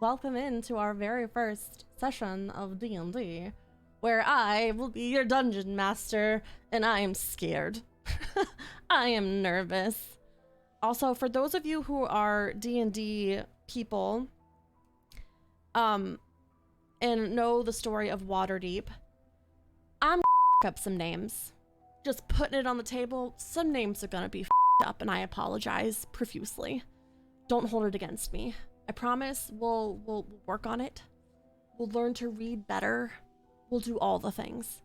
welcome into our very first session of D&D, where I will be your dungeon master, and I am scared. I am nervous. Also, for those of you who are D&D people, and know the story of Waterdeep, I'm up some names. Just putting it on the table, some names are gonna be up, and I apologize profusely. Don't hold it against me. I promise we'll work on it. We'll learn to read better. We'll do all the things.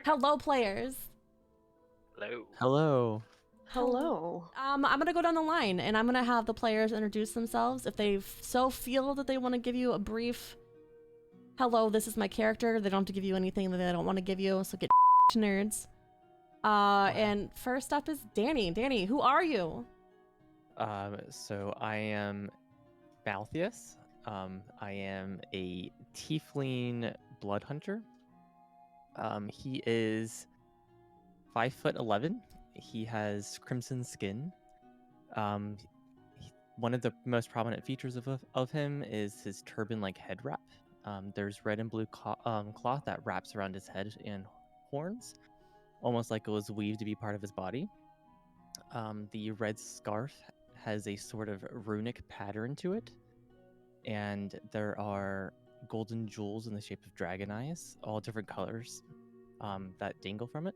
Hello, players. Hello. Hello. Hello. I'm gonna go down the line, and I'm gonna have the players introduce themselves. If they so feel that they want to give you a brief, hello, this is my character. They don't have to give you anything that they don't want to give you, so get nerds. And first up is Danny. Danny, who are you? So I am Malthius. I am a tiefling blood hunter. He is 5'11". He has crimson skin. One of the most prominent features of him is his turban-like head wrap. There's red and blue cloth that wraps around his head and horns, almost like it was weaved to be part of his body. The red scarf has a sort of runic pattern to it, and there are golden jewels in the shape of dragon eyes, all different colors, that dangle from it.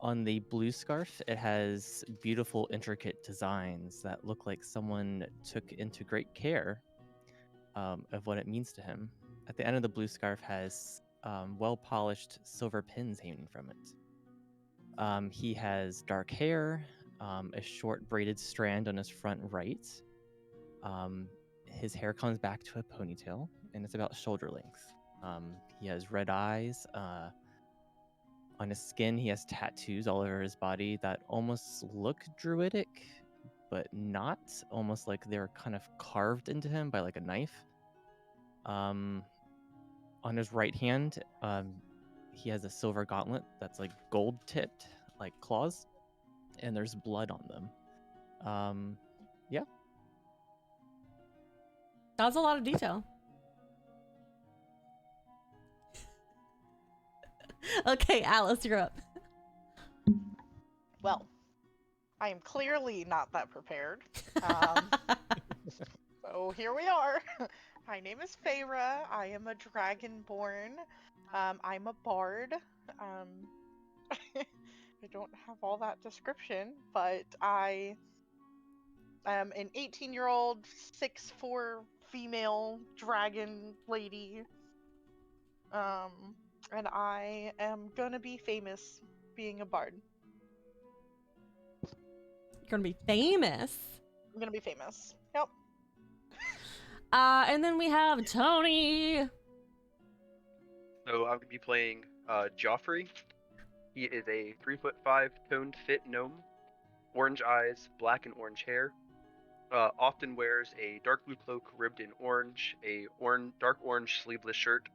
On the blue scarf, it has beautiful, intricate designs that look like someone took into great care of what it means to him. At the end of the blue scarf has well-polished silver pins hanging from it. He has dark hair, a short braided strand on his front right. His hair comes back to a ponytail, and it's about shoulder length. He has red eyes. On his skin, he has tattoos all over his body that almost look druidic, but not. Almost like they're kind of carved into him by like a knife. On his right hand, he has a silver gauntlet that's like gold tipped, like claws, and there's blood on them. Yeah. That's a lot of detail. Okay, Alice, you're up. Well, I am clearly not that prepared. So here we are. My name is Feyre. I am a dragonborn. I'm a bard. I don't have all that description, but I am an 18-year-old, 6'4" female dragon lady. And I am gonna be famous being a bard. You're gonna be famous. I'm gonna be famous. Yep. And then we have Tony. So I'm gonna be playing Geoffery. He is a 3'5" toned fit gnome, orange eyes, black and orange hair. Often wears a dark blue cloak ribbed in orange, a dark orange sleeveless shirt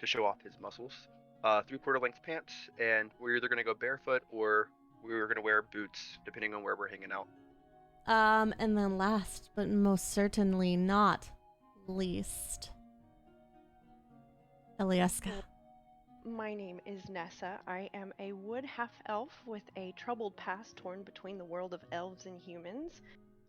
to show off his muscles. 3/4 length pants, and we're either gonna go barefoot or we're gonna wear boots, depending on where we're hanging out. And then last but most certainly not least, Elieska. My name is Nessa. I am a wood half-elf with a troubled past torn between the world of elves and humans.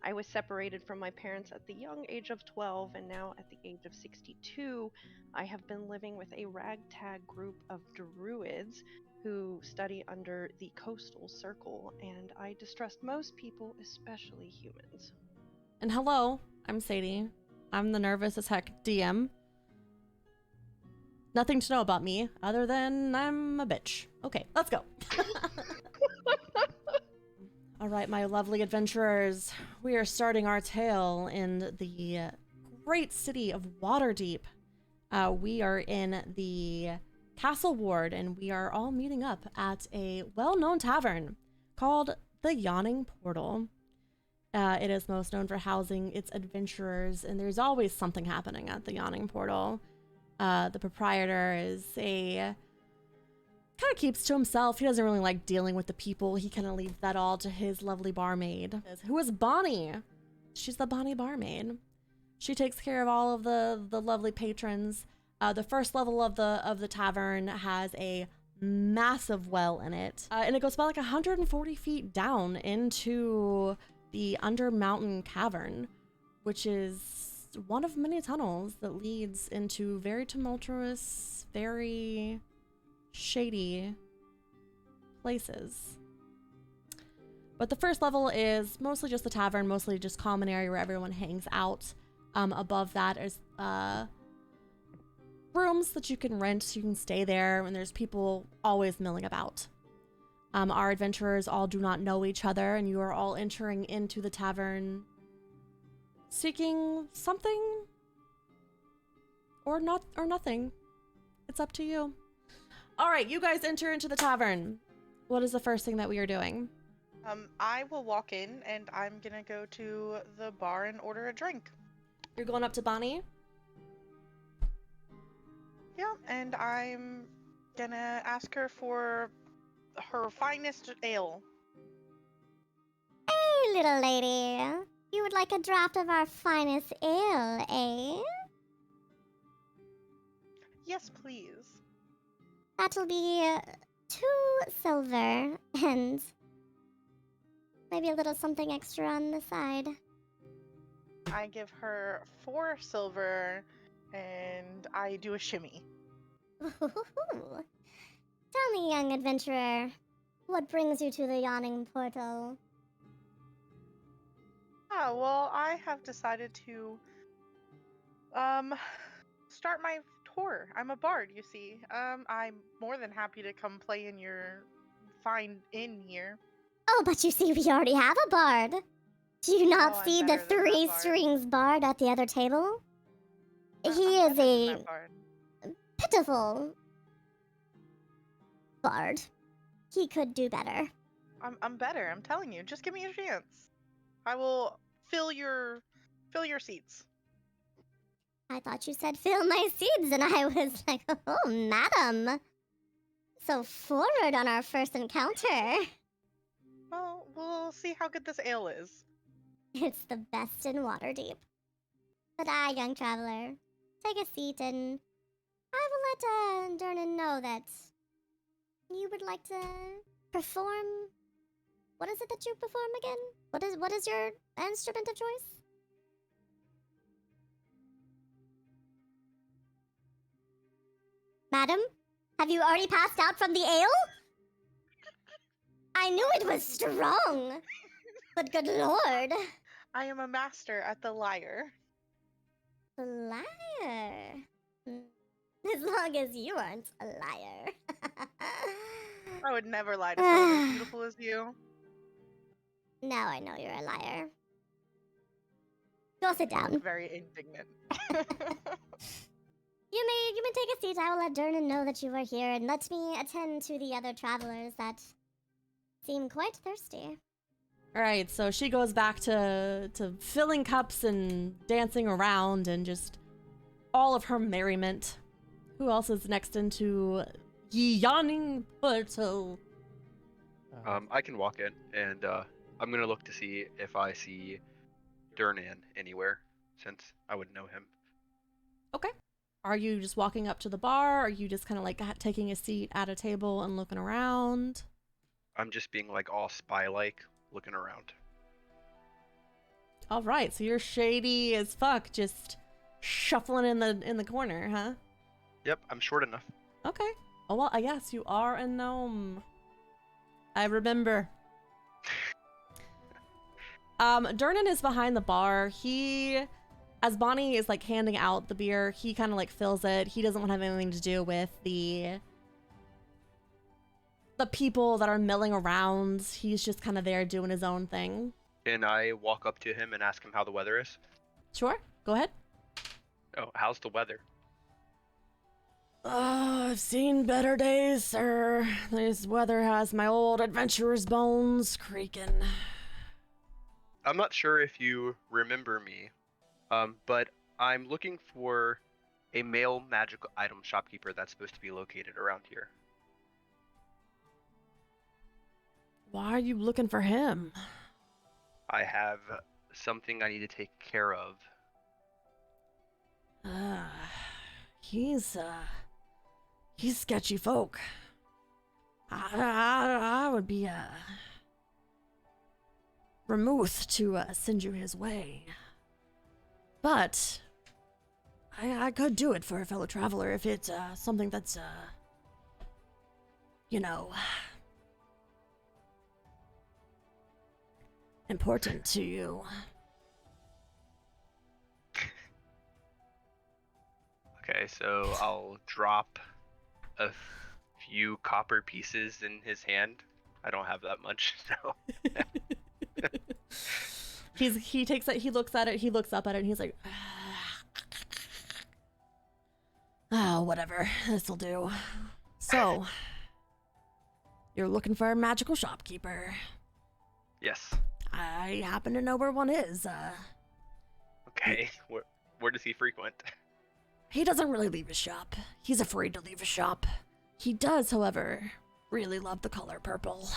I was separated from my parents at the young age of 12, and now at the age of 62, I have been living with a ragtag group of druids who study under the Coastal Circle, and I distrust most people, especially humans. And hello, I'm Sadie. I'm the nervous as heck DM. Nothing to know about me other than I'm a bitch. Okay, let's go. All right, my lovely adventurers, we are starting our tale in the great city of Waterdeep. We are in the Castle Ward, and we are all meeting up at a well-known tavern called the Yawning Portal. It is most known for housing its adventurers, and there's always something happening at the Yawning Portal. The proprietor is a kind of keeps to himself. He doesn't really like dealing with the people. He kind of leaves that all to his lovely barmaid, who is Bonnie. She's the Bonnie barmaid. She takes care of all of the lovely patrons. The first level of the tavern has a massive well in it, and it goes about like 140 feet down into the under mountain cavern, which is one of many tunnels that leads into very tumultuous, very shady places. But the first level is mostly just the tavern, mostly just common area where everyone hangs out. Above that is rooms that you can rent, so you can stay there, and there's people always milling about. Our adventurers all do not know each other, and you are all entering into the tavern seeking something or not, or nothing. It's up to you. All right, you guys enter into the tavern. What is the first thing that we are doing? I will walk in, and I'm gonna go to the bar and order a drink. You're going up to Bonnie? Yeah, and I'm gonna ask her for her finest ale. Hey, little lady. You would like a draft of our finest ale, eh? Yes, please. That'll be 2 silver and maybe a little something extra on the side. I give her 4 silver, and I do a shimmy. Tell me, young adventurer, what brings you to the yawning portal? Ah, well, I have decided to, start my tour. I'm a bard, you see. I'm more than happy to come play in your fine inn here. Oh, but you see, we already have a bard. Do you not Oh, I'm see the better than that 3 bard. strings bard at the other table? He I'm is better than a that bard. pitiful bard. He could do better. I'm better. I'm telling you. Just give me a chance. I will fill your seats. I thought you said fill my seeds, and I was like, oh, madam. So forward on our first encounter. Well, we'll see how good this ale is. It's the best in Waterdeep. But young traveler, take a seat, and I will let Durnan know that you would like to perform. What is it that you perform again? What is your instrument of choice? Madam, have you already passed out from the ale? I knew it was strong, but good lord. I am a master at the lyre. The liar. As long as you aren't a liar. I would never lie to someone as beautiful as you. Now I know you're a liar. Go sit down. Very indignant. You may take a seat. I will let Durnan know that you are here, and let me attend to the other travelers that seem quite thirsty. All right, so she goes back to filling cups and dancing around and just all of her merriment. Who else is next into Ye Yawning Portal? I can walk in, and I'm gonna look to see if I see Durnan anywhere, since I would know him. Okay. Are you just walking up to the bar? Are you just kind of like taking a seat at a table and looking around? I'm just being like all spy-like, looking around. All right, so you're shady as fuck, just shuffling in the corner, huh? Yep, I'm short enough. Okay. Oh well, yes, you are a gnome. I remember. Durnan is behind the bar. He, as Bonnie is like handing out the beer, he kind of like fills it. He doesn't want to have anything to do with the people that are milling around. He's just kind of there doing his own thing. Can I walk up to him and ask him how the weather is? Sure, go ahead. Oh, how's the weather? I've seen better days, sir. This weather has my old adventurer's bones creaking. I'm not sure if you remember me, but I'm looking for a male magical item shopkeeper that's supposed to be located around here. Why are you looking for him? I have something I need to take care of. He's sketchy folk. I would be remorsed to send you his way, but I could do it for a fellow traveler if it's something that's you know, important to you. Okay, so I'll drop a few copper pieces in his hand. I don't have that much, so. He takes it, he looks at it, he looks up at it, and he's like, whatever, this'll do. So, you're looking for a magical shopkeeper. Yes. I happen to know where one is. Okay, where does he frequent? He doesn't really leave his shop. He's afraid to leave his shop. He does, however, really love the color purple.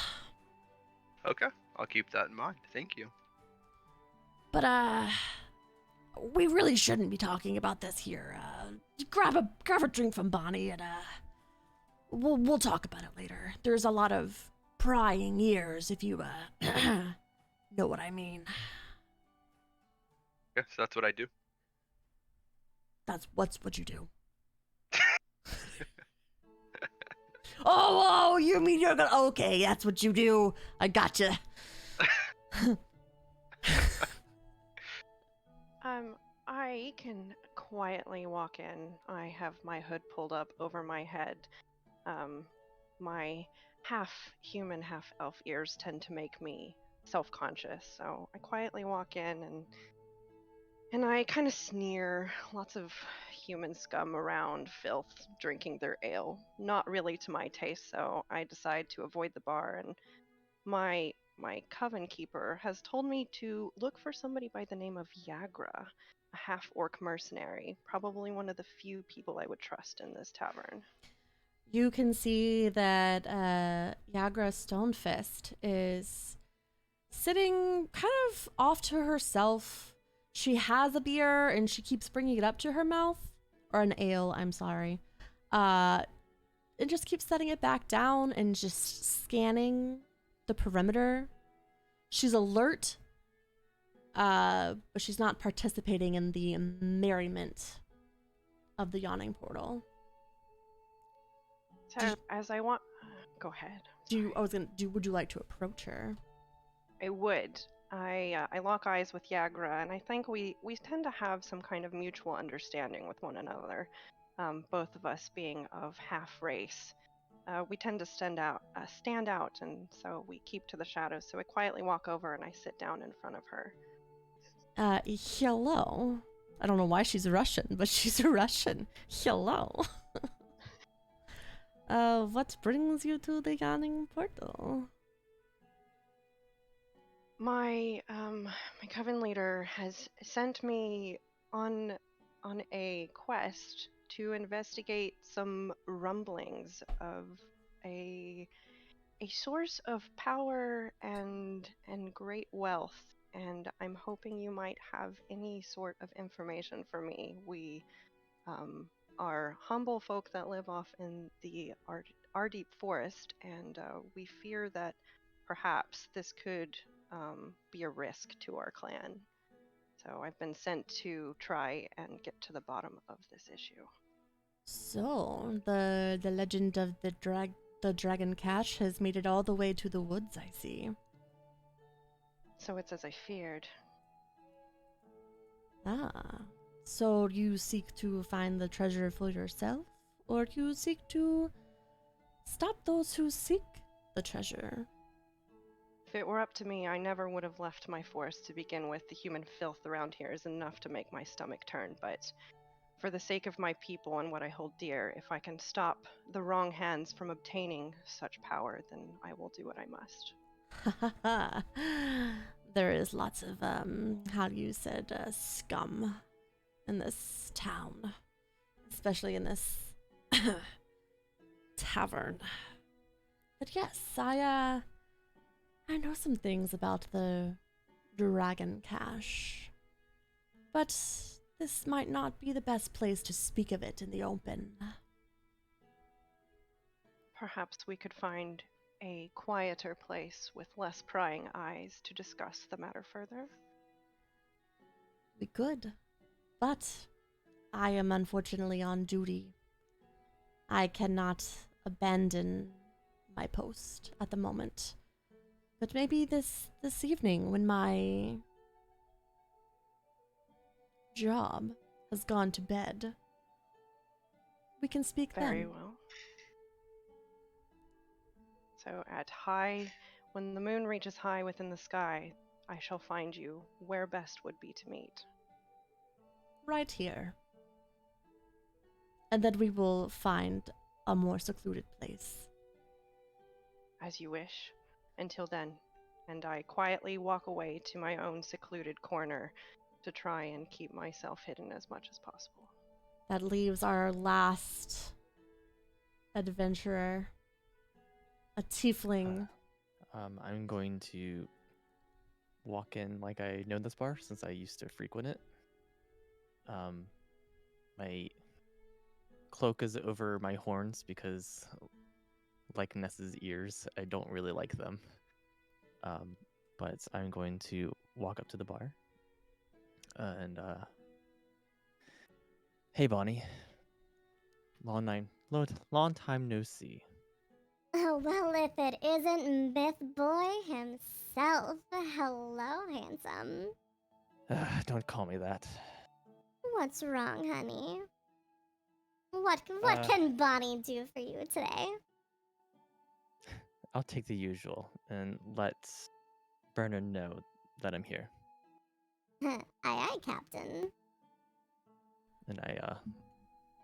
Okay, I'll keep that in mind. Thank you. But, we really shouldn't be talking about this here. Grab a drink from Bonnie and, we'll talk about it later. There's a lot of prying ears, if you, know what I mean. Yes, that's what I do. That's what you do. Oh, you mean you're gonna... Okay, that's what you do. I gotcha. I can quietly walk in. I have my hood pulled up over my head. My half-human, half-elf ears tend to make me self-conscious, so I quietly walk in and I kind of sneer. Lots of human scum around, filth, drinking their ale. Not really to my taste, so I decide to avoid the bar, and my coven keeper has told me to look for somebody by the name of Yagra, a half-orc mercenary, probably one of the few people I would trust in this tavern. You can see that Yagra Stonefist is sitting kind of off to herself. She has a beer and she keeps bringing it up to her mouth, or an ale, I'm sorry. And just keeps setting it back down and just scanning the perimeter. She's alert, but she's not participating in the merriment of the yawning portal. So, as I want... Go ahead. Would you like to approach her? I would. I lock eyes with Yagra, and I think we tend to have some kind of mutual understanding with one another. Both of us being of half race. We tend to stand out, and so we keep to the shadows. So I quietly walk over and I sit down in front of her. Hello. I don't know why she's Russian, but she's a Russian. Hello. What brings you to the yawning portal? My coven leader has sent me on a quest to investigate some rumblings of a source of power and great wealth, and I'm hoping you might have any sort of information for me. We are humble folk that live off in the Waterdeep forest, and we fear that perhaps this could be a risk to our clan. So I've been sent to try and get to the bottom of this issue. So, the legend of the dragon cache has made it all the way to the woods, I see. So it's as I feared. Ah. So you seek to find the treasure for yourself, or you seek to stop those who seek the treasure? If it were up to me, I never would have left my forest to begin with. The human filth around here is enough to make my stomach turn, but for the sake of my people and what I hold dear, if I can stop the wrong hands from obtaining such power, then I will do what I must. There is lots of, how you said, scum in this town, especially in this tavern. But yes, I know some things about the dragon cache, but this might not be the best place to speak of it in the open. Perhaps we could find a quieter place with less prying eyes to discuss the matter further. We could, but I am unfortunately on duty. I cannot abandon my post at the moment. But maybe this evening, when my job has gone to bed, we can speak Very then. well. So when the moon reaches high within the sky, I shall find you where best would be to meet. Right here. And then we will find a more secluded place. As you wish. Until then, and I quietly walk away to my own secluded corner to try and keep myself hidden as much as possible. That leaves our last adventurer, a tiefling. I'm going to walk in like I know this bar since I used to frequent it. My cloak is over my horns because, like Nessa's ears, I don't really like them. But I'm going to walk up to the bar and hey Bonnie, long time no see. Oh, well, if it isn't Myth Boy himself. Hello, handsome. Don't call me that. What's wrong, honey? What Uh, can Bonnie do for you today? I'll take the usual and let Bernard know that I'm here. Aye, aye, Captain. And I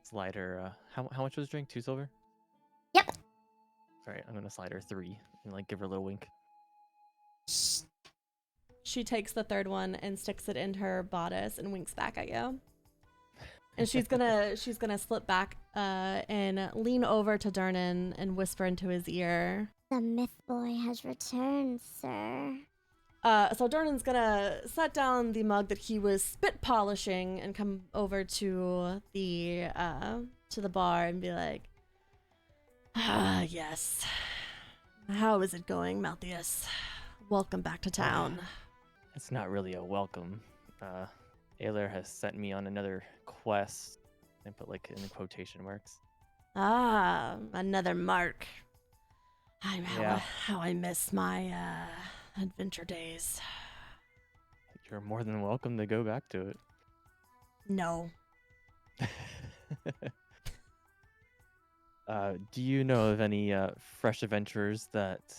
slide her. How much was the drink? 2 silver. Yep. All right, I'm gonna slide her 3 and like give her a little wink. She takes the third one and sticks it in her bodice and winks back at you. And she's gonna slip back and lean over to Durnan and whisper into his ear. The Myth Boy has returned, sir. So Durnan's gonna set down the mug that he was spit polishing and come over to the bar and be like, "Ah, yes. How is it going, Malthius? Welcome back to town." It's not really a welcome. Ayler has sent me on another quest. I put like in quotation marks. Ah, another mark. Yeah. How I miss my adventure days. You're more than welcome to go back to it. No. Do you know of any fresh adventurers that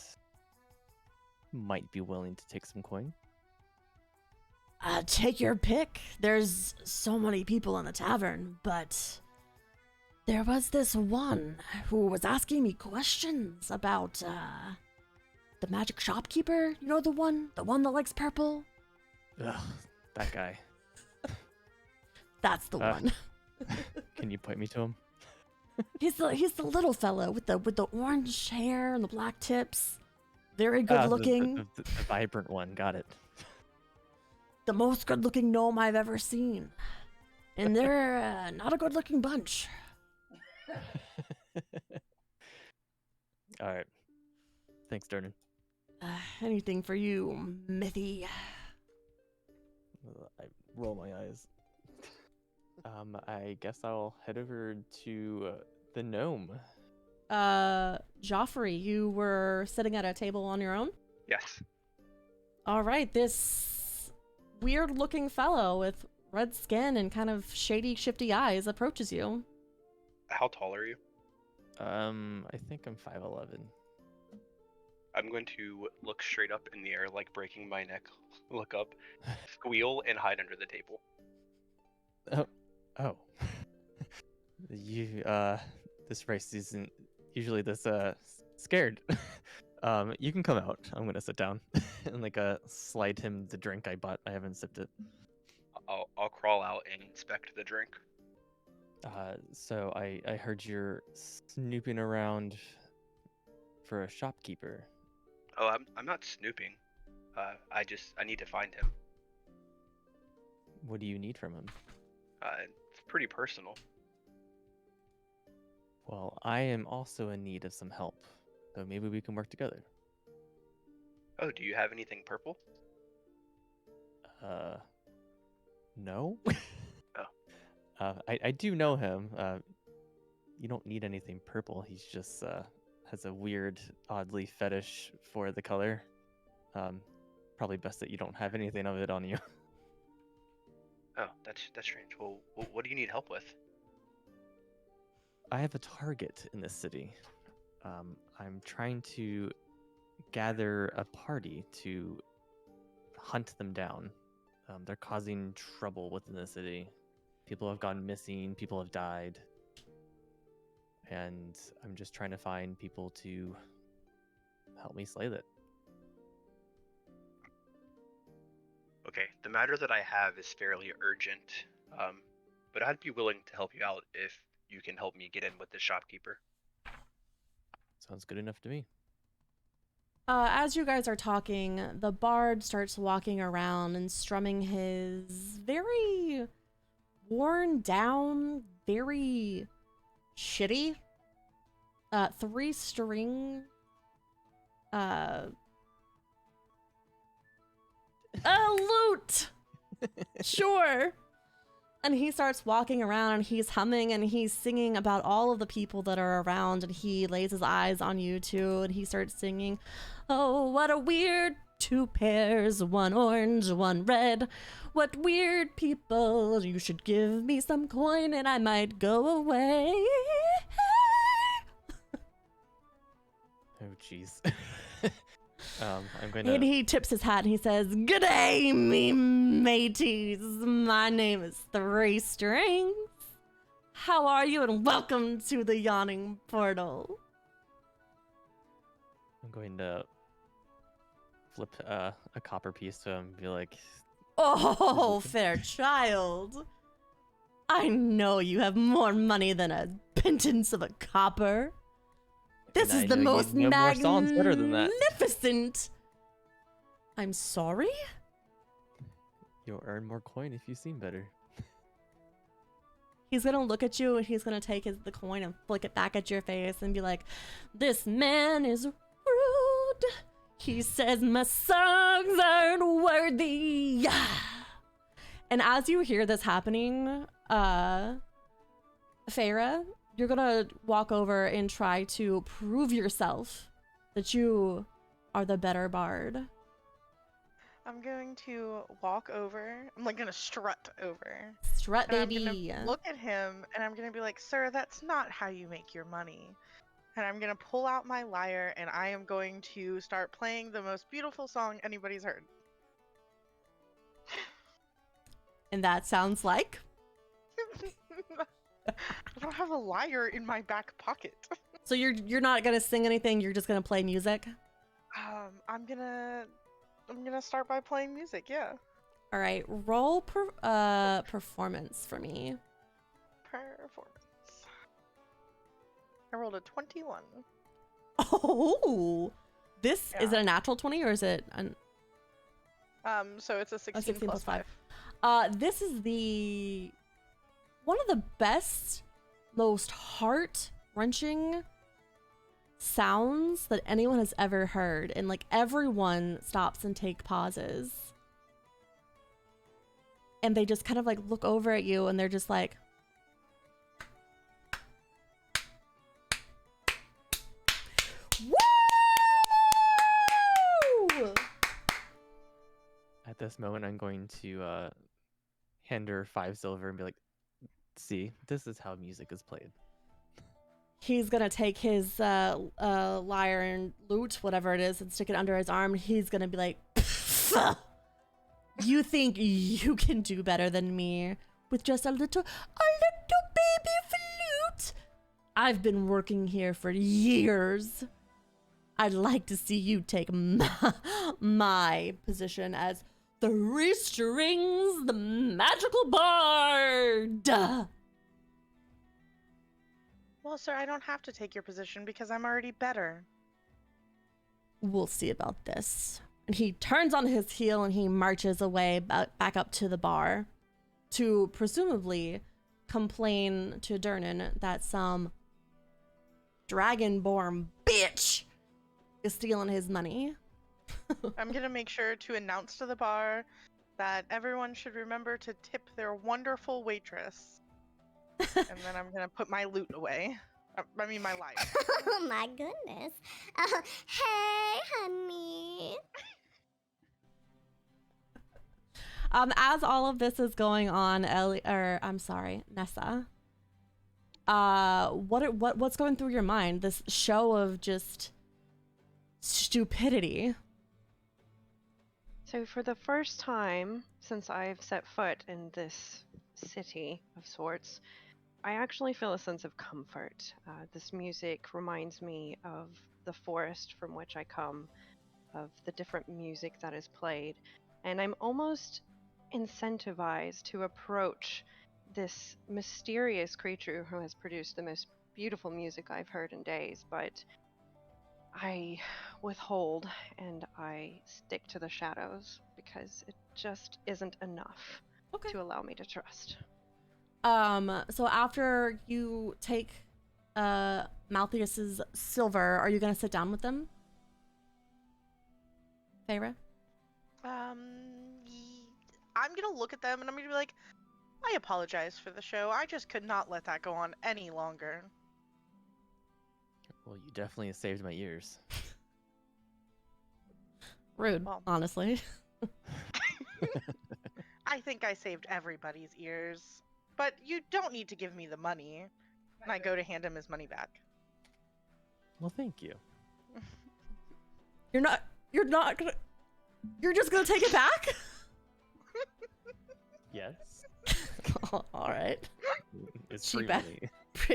might be willing to take some coin? Take your pick. There's so many people in the tavern, but there was this one who was asking me questions about the magic shopkeeper. You know the one that likes purple? Ugh, that guy. That's the one. Can you point me to him? He's the little fellow with the orange hair and the black tips. Very good looking. The vibrant one. Got it. The most good looking gnome I've ever seen. And they're not a good looking bunch. All right. Thanks, Durnan. Anything for you, Mithy. I roll my eyes. I guess I'll head over to the gnome. Geoffery, you were sitting at a table on your own? Yes. All right, this weird looking fellow with red skin and kind of shady, shifty eyes approaches you. How tall are you? I think I'm 5'11". I'm going to look straight up in the air, like breaking my neck, look up, squeal, and hide under the table. Oh. You, this race isn't usually this, scared. You can come out. I'm gonna sit down and, like, slide him the drink I bought. I haven't sipped it. I'll crawl out and inspect the drink. So I heard you're snooping around for a shopkeeper. Oh, I'm not snooping. I need to find him. What do you need from him? It's pretty personal. Well, I am also in need of some help, so maybe we can work together. Oh, do you have anything purple? No. Oh. I do know him. You don't need anything purple. He's just has a weird, oddly fetish for the color. Probably best that you don't have anything of it on you. Oh, that's strange. Well, what do you need help with? I have a target in this city. I'm trying to gather a party to hunt them down. They're causing trouble within the city. People have gone missing, people have died. And I'm just trying to find people to help me slay that. Okay, the matter that I have is fairly urgent, but I'd be willing to help you out if you can help me get in with the shopkeeper. Sounds good enough to me. As you guys are talking, the bard starts walking around and strumming his very worn down, very shitty 3-string a lute. Sure. And he starts walking around and he's humming and he's singing about all of the people that are around, and he lays his eyes on you two and he starts singing, "Oh, what a weird 2 pairs, 1 orange, 1 red. What weird people, you should give me some coin and I might go away." Oh, jeez. I'm going to... And he tips his hat and he says, "G'day, me mateys. My name is 3 Strings. How are you, and welcome to the Yawning Portal." I'm going to flip a copper piece to him and be like, "Oh, fair child. I know you have more money than a pittance of a copper. This is the most magnificent." I'm sorry? You'll earn more coin if you seem better. He's gonna look at you and he's gonna take the coin and flick it back at your face and be like, "This man is rude. He says my songs aren't worthy." And as you hear this happening, Feyre, you're gonna walk over and try to prove yourself that you are the better bard. I'm going to walk over. I'm like gonna strut over. Strut, And baby. I'm gonna look at him and I'm gonna be like, "Sir, that's not how you make your money." And I'm gonna pull out my lyre and I am going to start playing the most beautiful song anybody's heard. And that sounds like... I don't have a lyre in my back pocket. So you're not gonna sing anything, you're just gonna play music? I'm gonna start by playing music, yeah. All right, roll performance for me. Performance. I rolled a 21. Oh, this is it a natural 20 or is it an... So it's a 16 plus 5. This is one of the best, most heart-wrenching sounds that anyone has ever heard, and like everyone stops and take pauses. And they just kind of like look over at you and they're just like, "Woo!" At this moment, I'm going to hand her 5 silver and be like, "See, this is how music is played." He's gonna take his lyre and lute, whatever it is, and stick it under his arm. He's gonna be like, "You think you can do better than me with just a little baby flute? I've been working here for years. I'd like to see you take my position as 3 Strings, the magical bard." Well, sir, I don't have to take your position because I'm already better. we'll see about this. And he turns on his heel and he marches away back up to the bar to presumably complain to Durnan that some dragonborn bitch is stealing his money. I'm gonna make sure to announce to the bar that everyone should remember to tip their wonderful waitress. And then I'm gonna put my loot away. I mean, my life. Oh my goodness. Hey, honey. As all of this is going on, Nessa, what's going through your mind? This show of just stupidity. So for the first time since I've set foot in this city of sorts, I actually feel a sense of comfort. This music reminds me of the forest from which I come, of the different music that is played, and I'm almost incentivized to approach this mysterious creature who has produced the most beautiful music I've heard in days, but I withhold and I stick to the shadows because it just isn't enough to allow me to trust. So after you take Malthius's silver, are you gonna sit down with them, Feyre? I'm gonna look at them and I'm gonna be like, I apologize for the show. I just could not let that go on any longer. Well, you definitely saved my ears. Rude, Well. honestly. I think I saved everybody's ears. But you don't need to give me the money. And I go to hand him his money back. Well, thank you. You're just gonna take it back? Yes. All right. It's Cheap free money.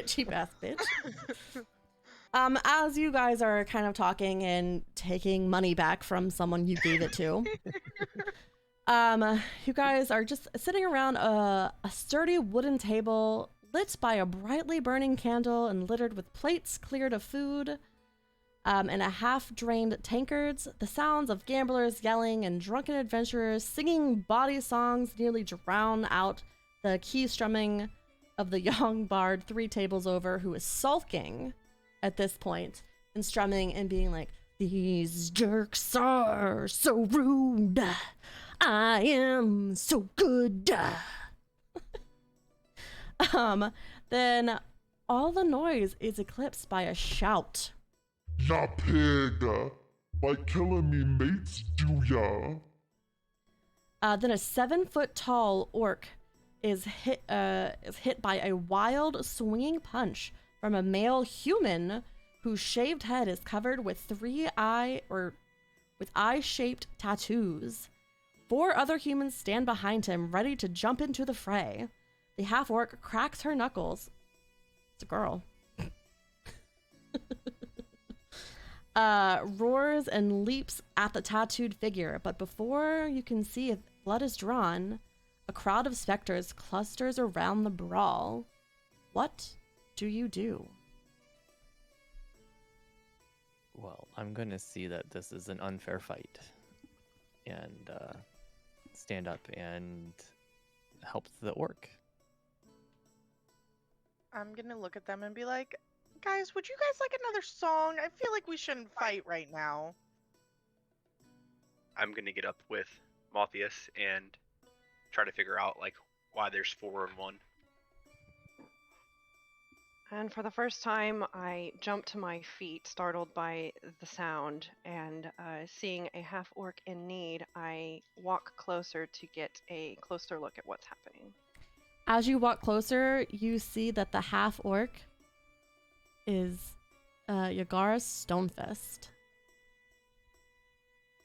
Cheap ass bitch. As you guys are kind of talking and taking money back from someone you gave it to, you guys are just sitting around a sturdy wooden table lit by a brightly burning candle and littered with plates cleared of food, and a half-drained tankards. The sounds of gamblers yelling and drunken adventurers singing bawdy songs nearly drown out the key strumming of the young bard 3 tables over, who is sulking at this point and strumming and being like, "These jerks are so rude. I am so good." Then all the noise is eclipsed by a shout. Ya pig! By killing me mates, do ya? Then a 7-foot-tall orc is hit by a wild swinging punch from a male human whose shaved head is covered with eye-shaped tattoos. 4 other humans stand behind him, ready to jump into the fray. The half-orc cracks her knuckles. It's a girl. Roars and leaps at the tattooed figure, but before you can see if blood is drawn, a crowd of specters clusters around the brawl. What do you do? Well, I'm going to see that this is an unfair fight and stand up and help the orc. I'm gonna look at them and be like, guys, would you guys like another song? I feel like we shouldn't fight right now. I'm gonna get up with Malthius and try to figure out like why there's 4 and 1. And for the first time, I jump to my feet, startled by the sound, and seeing a half-orc in need, I walk closer to get a closer look at what's happening. As you walk closer, you see that the half-orc is Yagara Stonefist.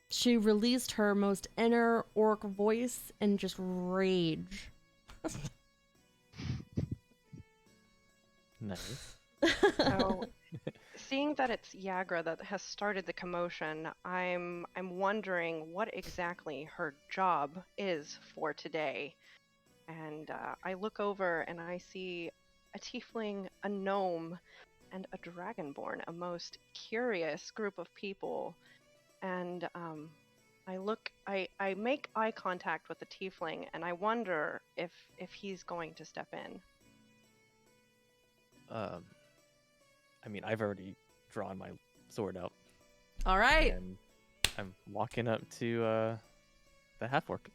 She released her most inner orc voice in just rage. Nice. So, seeing that it's Yagra that has started the commotion, I'm wondering what exactly her job is for today. And I look over and I see a tiefling, a gnome, and a dragonborn, a most curious group of people and I make eye contact with the tiefling, and I wonder if he's going to step in. I mean, I've already drawn my sword out, All right. and I'm walking up to the half orc.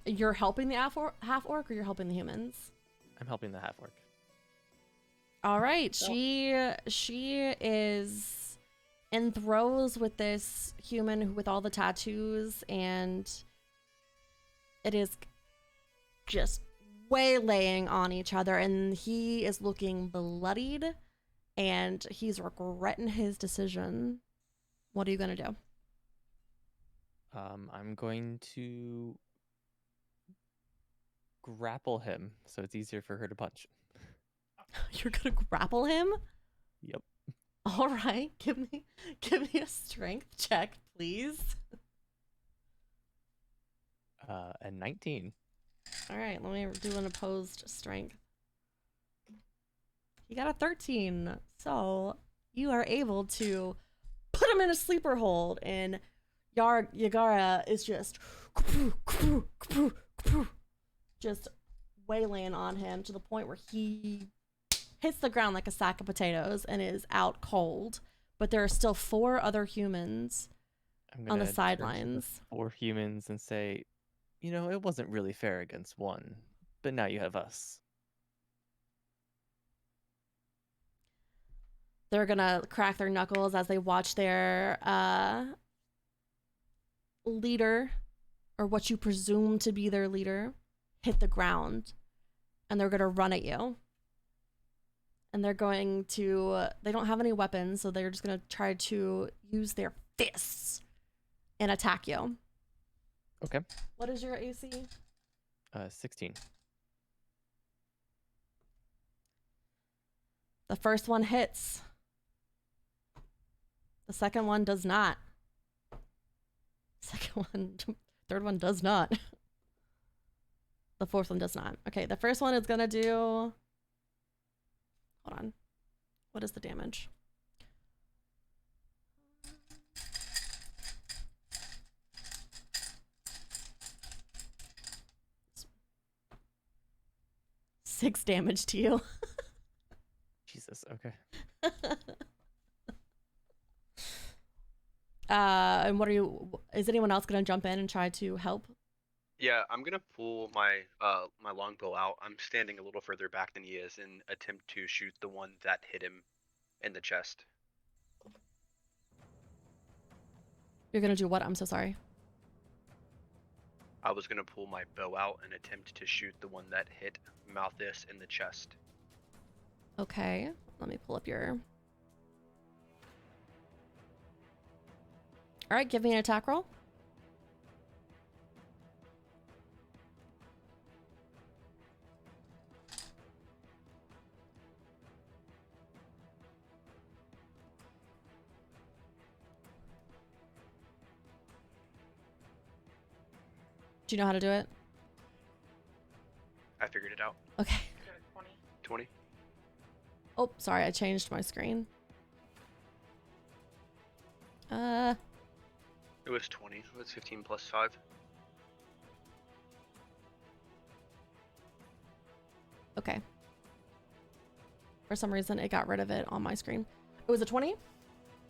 You're helping the half orc, or you're helping the humans? I'm helping the half orc. All right. She is enthroned with this human with all the tattoos, and it is just waylaying on each other, and he is looking bloodied, and he's regretting his decision. What are you gonna do? I'm going to grapple him so it's easier for her to punch. You're gonna grapple him? Yep. All right. Give me a strength check, please. A 19. All right, let me do an opposed strength. You got a 13, so you are able to put him in a sleeper hold, and Yagara is just waylaying on him to the point where he hits the ground like a sack of potatoes and is out cold. But there are still 4 other humans on the sidelines. 4 humans and say, you know, it wasn't really fair against one, but now you have us. They're gonna crack their knuckles as they watch their leader, or what you presume to be their leader, hit the ground, and they're gonna run at you. And they're going to, they don't have any weapons, so they're just gonna try to use their fists and attack you. Okay. What is your AC? 16. The first one hits. The second one does not. Third one does not. The fourth one does not. Okay, the first one is gonna do, hold on. What is the damage? Six damage to you. Jesus, okay. And what are you, is anyone else gonna jump in and try to help? Yeah, I'm gonna pull my my longbow out. I'm standing a little further back than he is and attempt to shoot the one that hit him in the chest. You're gonna do what? I'm so sorry. I was gonna pull my bow out and attempt to shoot the one that hit Malthius in the chest. Okay, let me pull up your... All right, give me an attack roll. Do you know how to do it? I figured it out. Okay. 20. Oh, sorry, I changed my screen. It was 20. It was 15 plus 5. Okay. For some reason, it got rid of it on my screen. It was a 20? Yep,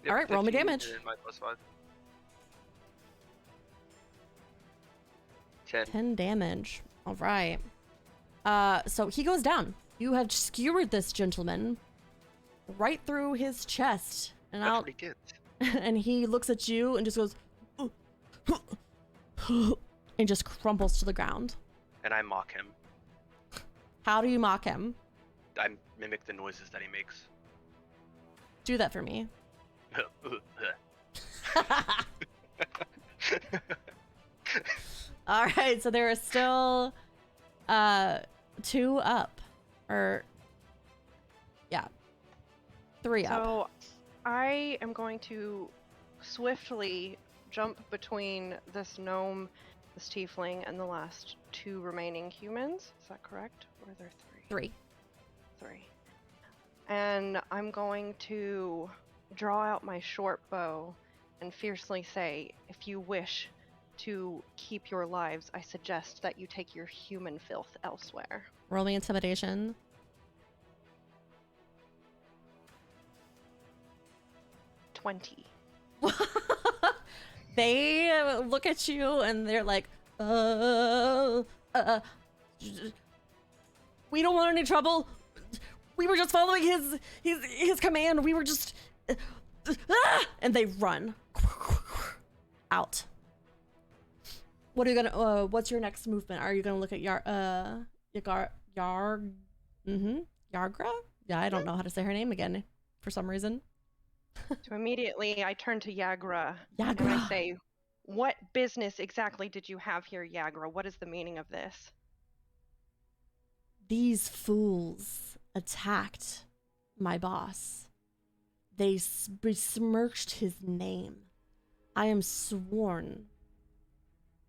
All right, roll me 15 damage. and then my plus 5. 10. 10 damage. All right. So he goes down. You have skewered this gentleman right through his chest, and That's out, what he gets. and he looks at you and just goes, and just crumples to the ground. And I mock him. How do you mock him? I mimic the noises that he makes. Do that for me. All right, so there are still 2 up, or yeah, 3 up. So I am going to swiftly jump between this gnome, this tiefling, and the last 2 remaining humans. Is that correct? Or are there 3? 3. And I'm going to draw out my short bow and fiercely say, if you wish to keep your lives, I suggest that you take your human filth elsewhere. Roll me intimidation. 20. They look at you and they're like, we don't want any trouble. We were just following his command. We were just, and they run out. What are you gonna? What's your next movement? Are you gonna look at Yargra? Yargra? Yeah, I don't know how to say her name again for some reason. So immediately I turn to Yagra, and Yagra. I say, what business exactly did you have here, Yagra? What is the meaning of this? These fools attacked my boss. They besmirched his name. I am sworn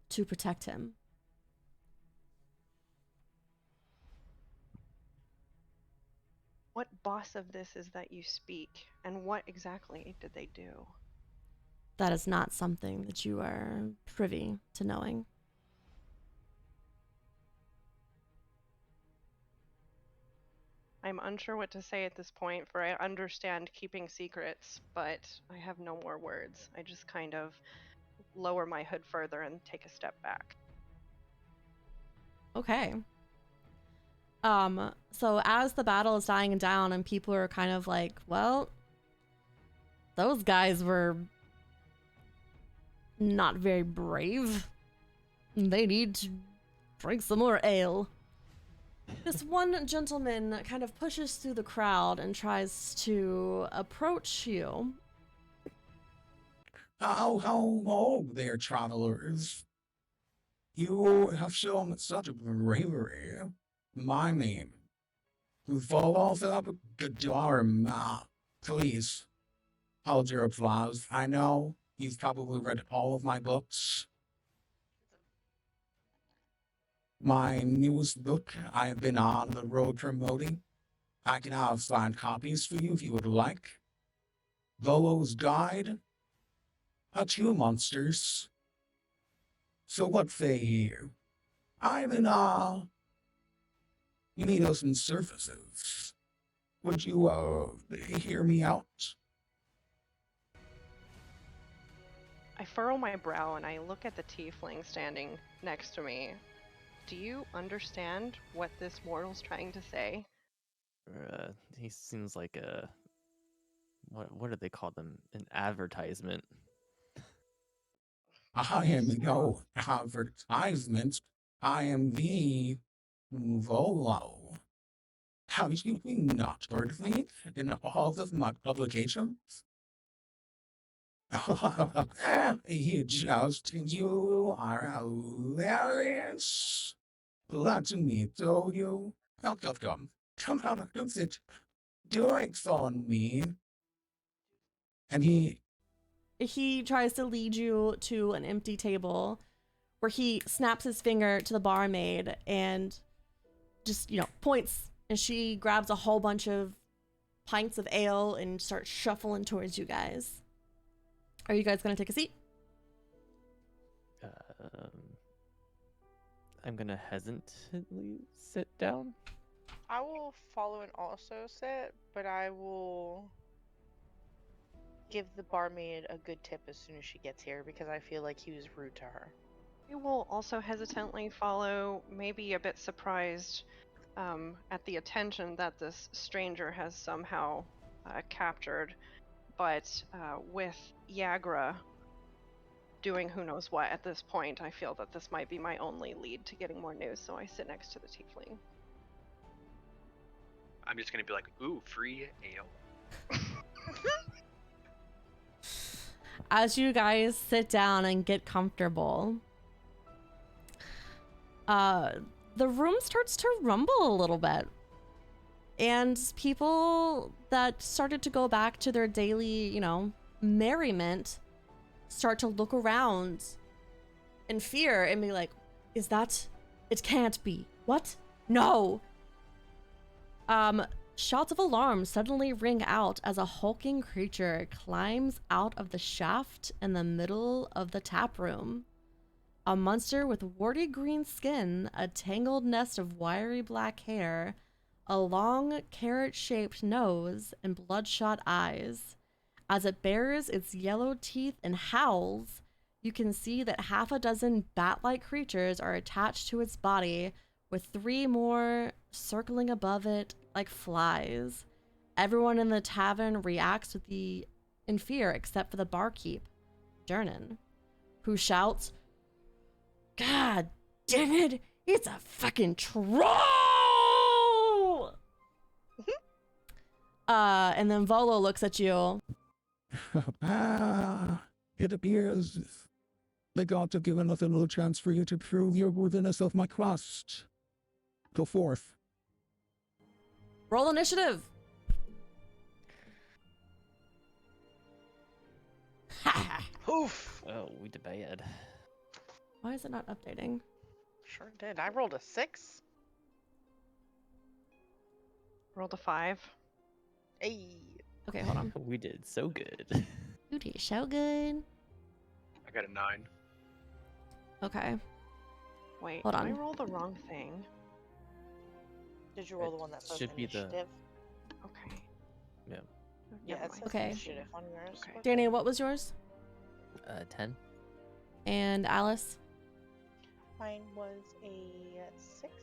to protect him. What boss of this is that you speak, and what exactly did they do? That is not something that you are privy to knowing. I'm unsure what to say at this point, for I understand keeping secrets, but I have no more words. I just kind of lower my hood further and take a step back. Okay. So as the battle is dying down and people are kind of like, well, those guys were not very brave. They need to drink some more ale. This one gentleman kind of pushes through the crowd and tries to approach you. Hello there, travelers. You have shown such bravery. My name. Follow up Gadar. Please, hold your applause. I know you've probably read all of my books. My newest book I've been on the road promoting. I can have signed copies for you if you would like. Volo's Guide. To monsters. So what say you? I'm in awe. You need us in surfaces. Would you, hear me out? I furrow my brow and I look at the tiefling standing next to me. Do you understand what this mortal's trying to say? He seems like a what do they call them? An advertisement. I am no advertisement. I am the Volo. Have you not heard of me in all of my publications? You are hilarious. Let me tell you. Come on, don't sit. Drinks on me. And He tries to lead you to an empty table where he snaps his finger to the barmaid and just, points, and she grabs a whole bunch of pints of ale and starts shuffling towards you guys. Are you guys going to take a seat? I'm going to hesitantly sit down. I will follow and also sit, but I will give the barmaid a good tip as soon as she gets here because I feel like he was rude to her. We will also hesitantly follow, maybe a bit surprised at the attention that this stranger has somehow captured, but with Yagra doing who knows what at this point, I feel that this might be my only lead to getting more news, so I sit next to the tiefling. I'm just gonna be like, ooh, free ale. As you guys sit down and get comfortable, the room starts to rumble a little bit. And people that started to go back to their daily, merriment start to look around in fear and be like, it can't be. What? No. Shouts of alarm suddenly ring out as a hulking creature climbs out of the shaft in the middle of the tap room. A monster with warty green skin, a tangled nest of wiry black hair, a long carrot-shaped nose, and bloodshot eyes. As it bares its yellow teeth and howls, you can see that half a dozen bat-like creatures are attached to its body, with 3 more circling above it like flies. Everyone in the tavern reacts in fear except for the barkeep, Dernan, who shouts, "God dang it, it's a fucking troll!" And then Volo looks at you. It appears the gods have given us a little chance for you to prove your worthiness of my quest. Go forth. Roll initiative. Oof. Oh, we debate. Why is it not updating? Sure did. I rolled a 6. Rolled a 5. Hey. Okay, hold on. We did so good. You did so good. I got a 9. Okay. Wait, Hold did on. I roll the wrong thing? Did you roll It the one that says should be the- initiative? Okay. Yeah. Yeah, Never it mind. says Okay. initiative on yours. Okay. Danny, what was yours? 10. And Alice? Mine was a 6.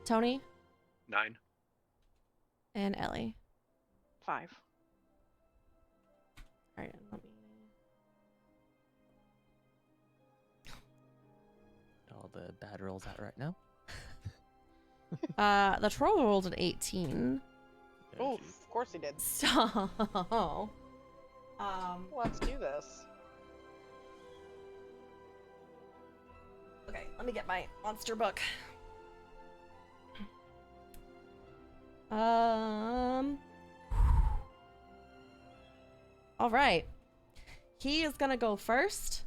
Tony? 9. And Ellie? 5. All right, let me... All the bad rolls out right now. The troll rolled an 18. Oh, geez. of course he did. So... Let's do this. Okay, let me get my monster book. All right. He is gonna go first.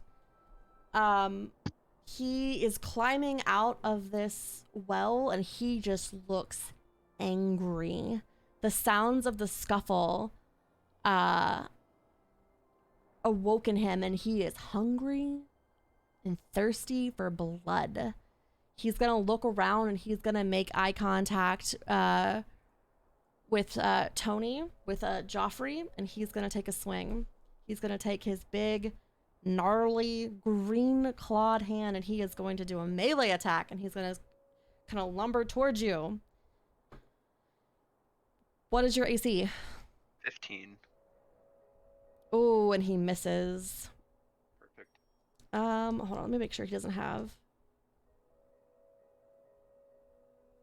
He is climbing out of this well and he just looks angry. The sounds of the scuffle awoken him and he is hungry and thirsty for blood. He's gonna look around and he's gonna make eye contact with Tony, with Geoffery, and he's gonna take a swing. He's gonna take his big, gnarly, green clawed hand and he is going to do a melee attack and he's gonna kind of lumber towards you. What is your AC? 15. Oh, and he misses. Perfect. Hold on, let me make sure he doesn't have...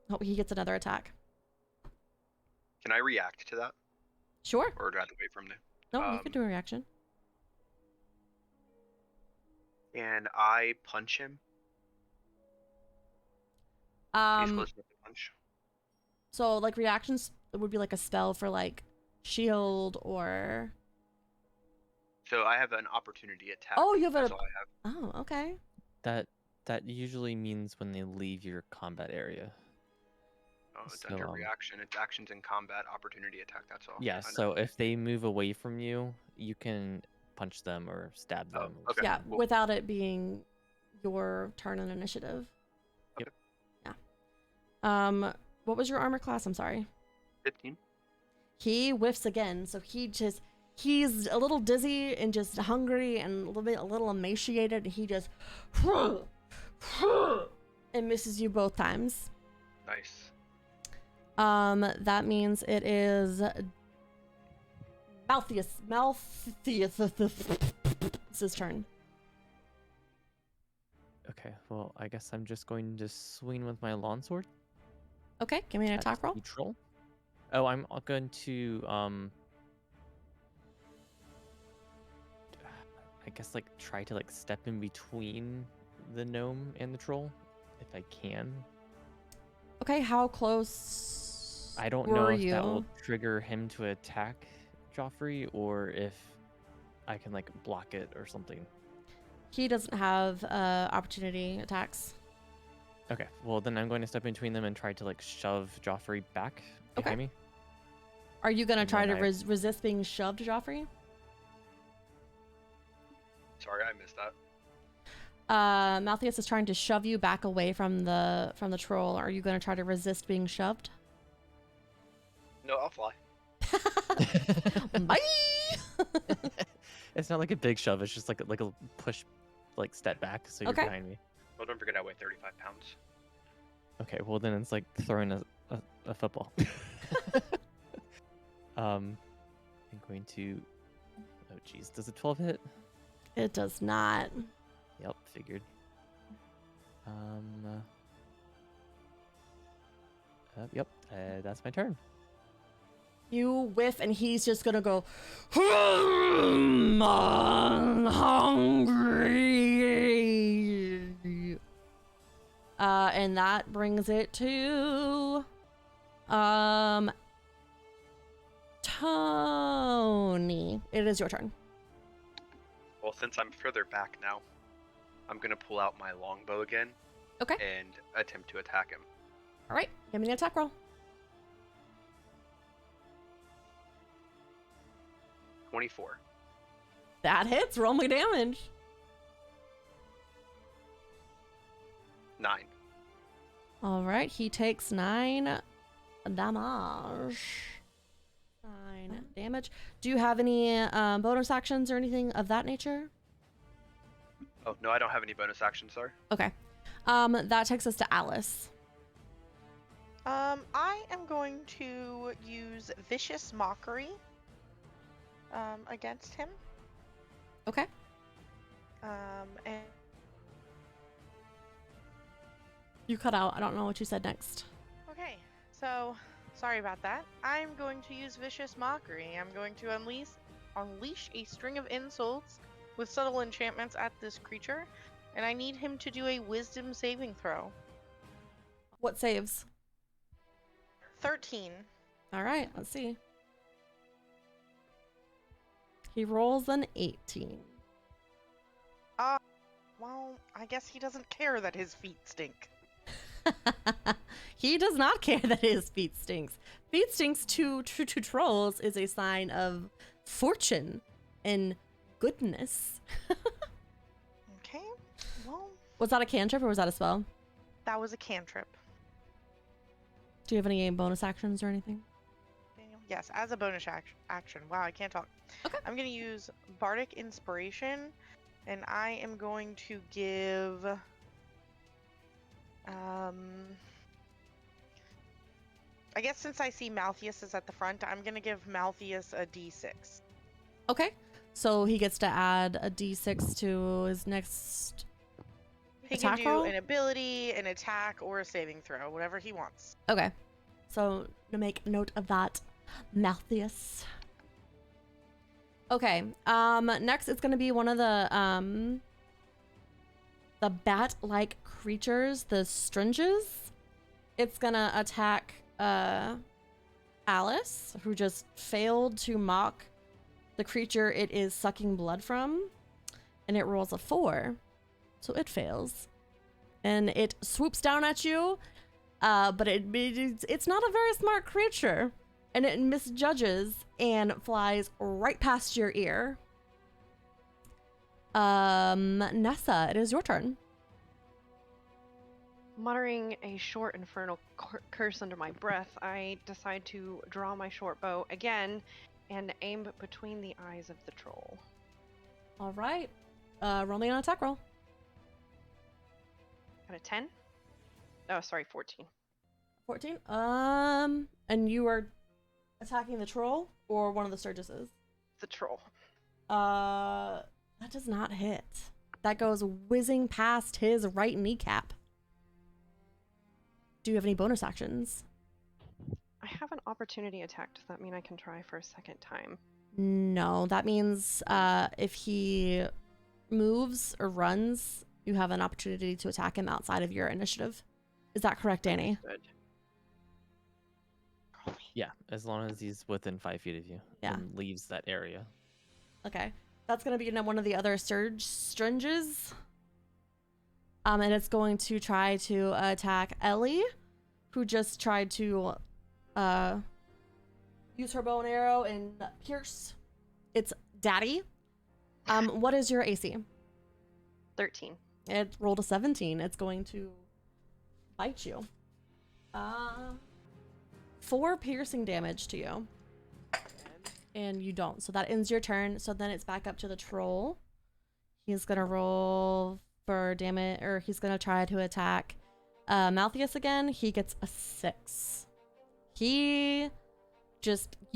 Oh, he gets another attack. Can I react to that? Sure. Or do I have to wait from there? No, you can do a reaction. And I punch him. He's close enough to punch. So like reactions would be like a spell for like shield or... So I have an opportunity attack. Oh, you have That's a... all I have. Oh, okay. That usually means when they leave your combat area. Oh, it's So, under reaction. It's actions in combat, opportunity attack. That's all. Yeah, I know. so if they move away from you, you can punch them or stab them. or okay. Yeah, Cool. without it being your turn and initiative. Yep. Yeah. What was your armor class? I'm sorry. 15. He whiffs again, so he's a little dizzy and just hungry and a little emaciated, and he just and misses you both times. Nice. That means it is Malthius. It's his turn. Okay, well, I guess I'm just going to swing with my longsword. Okay, give me an at attack roll. the troll. Oh, I'm going to I guess like try to like step in between the gnome and the troll if I can. Okay, how close I don't were know if you? that will trigger him to attack Geoffery or if I can like block it or something. He doesn't have opportunity attacks. Okay, well then I'm going to step between them and try to like shove Joffrey back behind me. Are you gonna And try to then resist being shoved, Geoffery? Sorry, I missed that. Malthius is trying to shove you back away from the troll. Are you gonna try to resist being shoved? No, I'll fly. Bye. It's not like a big shove. It's just like a push, like step back, so you're Okay. behind me. Well, don't forget I weigh 35 pounds. Okay, well then it's like throwing a football. I'm going to. Oh geez, does a 12 hit? It does not. Yep, figured. Yep, that's my turn. You whiff, and he's just gonna go, I'm hungry. And that brings it to, Tony. It is your turn. Well, since I'm further back now, I'm gonna pull out my longbow again. Okay. And attempt to attack him. All right, give me an attack roll. 24. That hits. Roll my damage. 9. All right, he takes 9 damage. 9 damage. Do you have any bonus actions or anything of that nature? Oh, no, I don't have any bonus actions, sorry. Okay. That takes us to Alice. I am going to use Vicious Mockery against him. Okay. And You cut out. I don't know what you said next. okay, so sorry about that. I'm going to use Vicious Mockery. I'm going to unleash a string of insults with subtle enchantments at this creature, and I need him to do a Wisdom saving throw. What saves? 13. All right, let's see. He rolls an 18. Well, I guess he doesn't care that his feet stink. He does not care that his feet stinks. Feet stinks to trolls is a sign of fortune and goodness. Okay, well, Was that a cantrip or was that a spell? that was a cantrip. Do you have any bonus actions or anything? Daniel? Yes, as a bonus action. Wow, I can't talk. Okay. I'm going to use Bardic Inspiration, and I am going to give... I guess since I see Malthius is at the front, I'm going to give Malthius a d6. Okay. So he gets to add a d6 to his next He attack can do roll? an ability, an attack, or a saving throw, whatever he wants. Okay. So to make note of that, Malthius. Okay. Next it's gonna be one of the bat-like creatures, the Stringes. It's gonna attack Alice, who just failed to mock the creature it is sucking blood from, and it rolls a 4, so it fails, and it swoops down at you. But it's not a very smart creature, and it misjudges and flies right past your ear. Nessa, it is your turn. Muttering a short infernal curse under my breath, I decide to draw my short bow again and aim between the eyes of the troll. All right. Roll me an attack roll. Got a 10? Oh, sorry, 14. 14. And you are attacking the troll or one of the Sturgises? The troll. That does not hit. That goes whizzing past his right kneecap. Do you have any bonus actions? I have an opportunity attack. Does that mean I can try for a second time? No, that means if he moves or runs, you have an opportunity to attack him outside of your initiative. Is that correct, Danny? Good. Yeah, as long as he's within 5 feet of you. Yeah. And leaves that area. Okay. That's going to be one of the other Stringes. And it's going to try to attack Ellie, who just tried to use her bow and arrow and pierce its daddy. What is your AC? 13. It rolled a 17. It's going to bite you. 4 piercing damage to you. And you don't. So that ends your turn. So then it's back up to the troll. He's going to roll for damage, or he's going to try to attack Malthius again. He gets a 6. You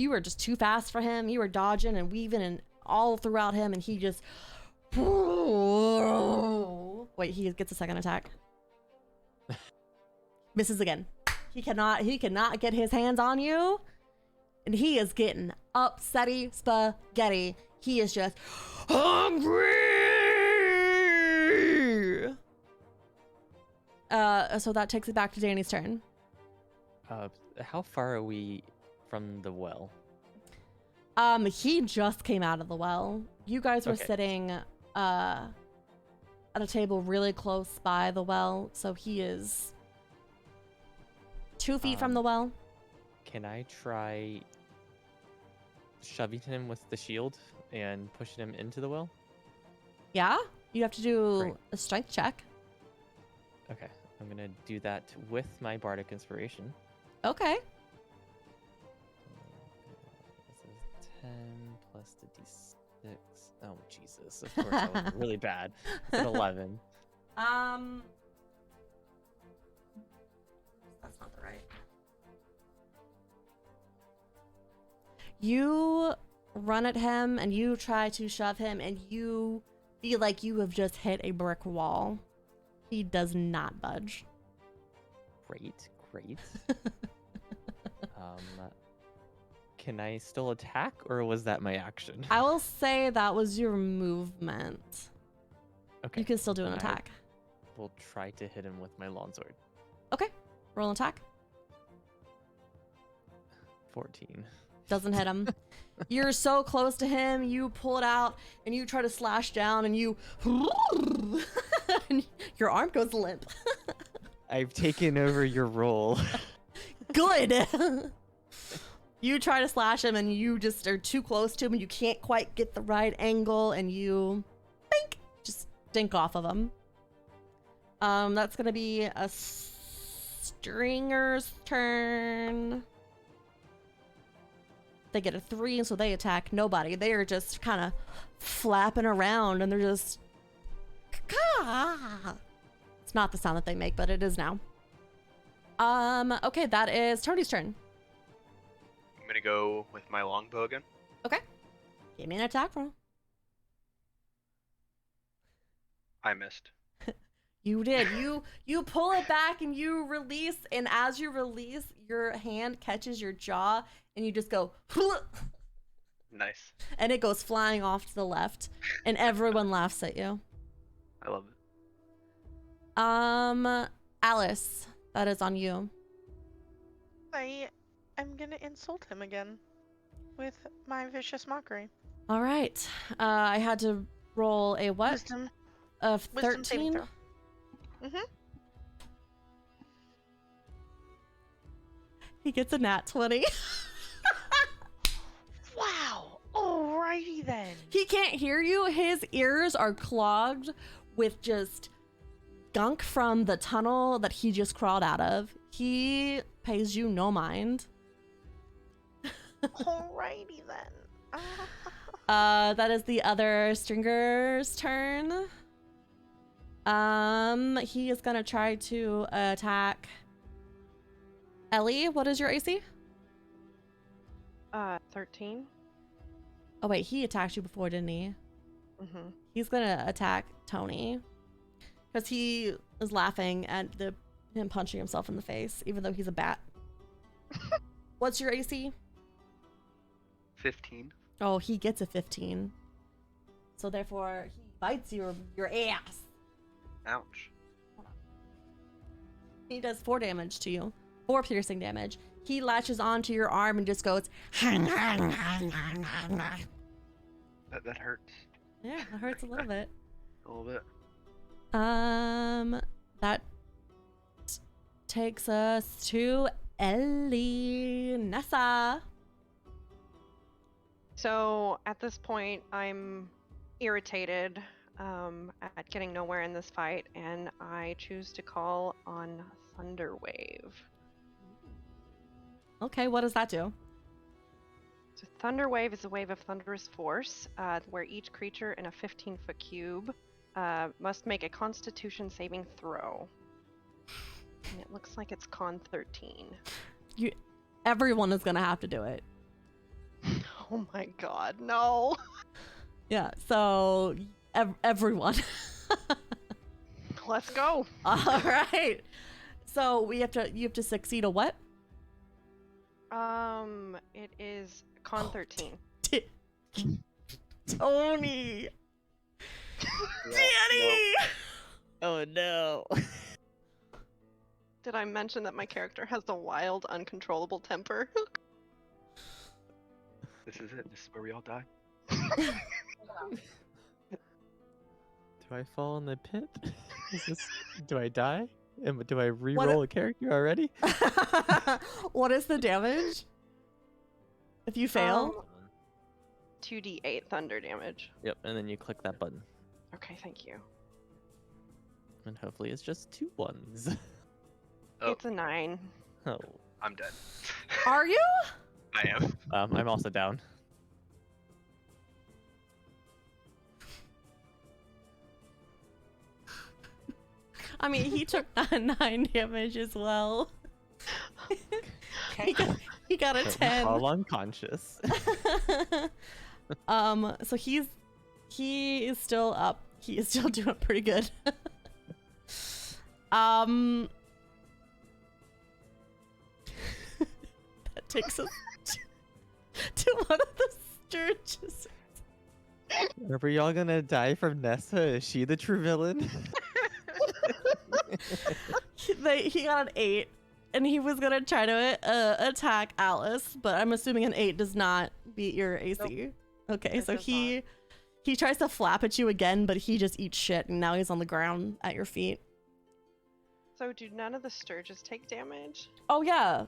were just too fast for him. You were dodging and weaving and all throughout him, and he just... Wait, he gets a second attack. Misses again. He cannot get his hands on you. And he is getting upsetty spaghetti. He is just hungry. So that takes it back to Danny's turn. How far are we from the well? He just came out of the well. You guys were Okay. sitting at a table really close by the well, so he is 2 feet from the well. Can I try shoving him with the shield and pushing him into the well? Yeah? You have to do Great. a strength check. Okay, I'm gonna do that with my bardic inspiration. Okay. This is 10 plus the d6. Oh Jesus! Of course, that was really bad. It's an 11. That's not the right. You run at him and you try to shove him, and you feel like you have just hit a brick wall. He does not budge. Great. Can I still attack, or was that my action? I will say that was your movement. Okay. You can still do an then I attack. will try to hit him with my longsword. Okay. Roll an attack. 14. Doesn't hit him. You're so close to him, you pull it out and you try to slash down, and you and your arm goes limp. I've taken over your role. Good. You try to slash him and you just are too close to him and you can't quite get the right angle, and you just dink off of him. That's gonna be a Stringer's turn. They get a 3, so they attack nobody. They are just kind of flapping around, and they're just... It's not the sound that they make, but it is now. Okay, that is Tony's turn. I'm gonna go with my longbow again. Okay. Give me an attack roll. I missed. You did. You pull it back and you release, and as you release, your hand catches your jaw, and you just go... Nice. And it goes flying off to the left, and everyone laughs at you. I love it. Alice, that is on you. I am gonna insult him again with my vicious mockery. All right. I had to roll a what? Wisdom. Of Wisdom saving 13? throw. He gets a nat 20. Wow. Alrighty then. He can't hear you. His ears are clogged with just gunk from the tunnel that he just crawled out of. He pays you no mind. Alrighty then. That is the other Stringer's turn. He is gonna try to attack Ellie. What is your AC? 13. Oh wait, he attacked you before, didn't he? Mm-hmm. He's gonna attack Tony because he is laughing at him punching himself in the face, even though he's a bat. What's your AC? 15. Oh, he gets a 15. So therefore, he bites your ass. Ouch. He does 4 damage to you. 4 piercing damage. He latches onto your arm and just goes. That hurts Yeah, it hurts a little bit. a little bit. That takes us to Ellie. Nessa. So at this point, I'm irritated at getting nowhere in this fight, and I choose to call on Thunderwave. Okay, what does that do? So Thunderwave is a wave of thunderous force, where each creature in a 15-foot cube must make a Constitution saving throw. And it looks like it's Con 13. Everyone is gonna have to do it. Oh my god, no! Yeah, so everyone. Let's go! All right. So you have to succeed a what? It is Con 13. Tony! Danny! Oh no. Did I mention that my character has a wild, uncontrollable temper? This is it. This is where we all die. Do I fall in the pit? Do I die? Do I re-roll a character already? What is the damage? If you fail? 2d8 thunder damage. Yep, and then you click that button. Okay, thank you. And hopefully it's just 2 ones. Oh. It's a 9. Oh. I'm dead. Are you? I am. I'm also down. I mean, he took 9 damage as well. he got a 10. All unconscious. So he is still up. He is still doing pretty good. That takes us to one of the Sturges. Are y'all gonna die from Nessa? Is she the true villain? He got an 8, and he was gonna try to attack Alice, but I'm assuming an 8 does not beat your AC. Nope. Okay, It so does he tries to flap at you again, but he just eats shit, and now he's on the ground at your feet. So do none of the Sturges take damage? Oh yeah,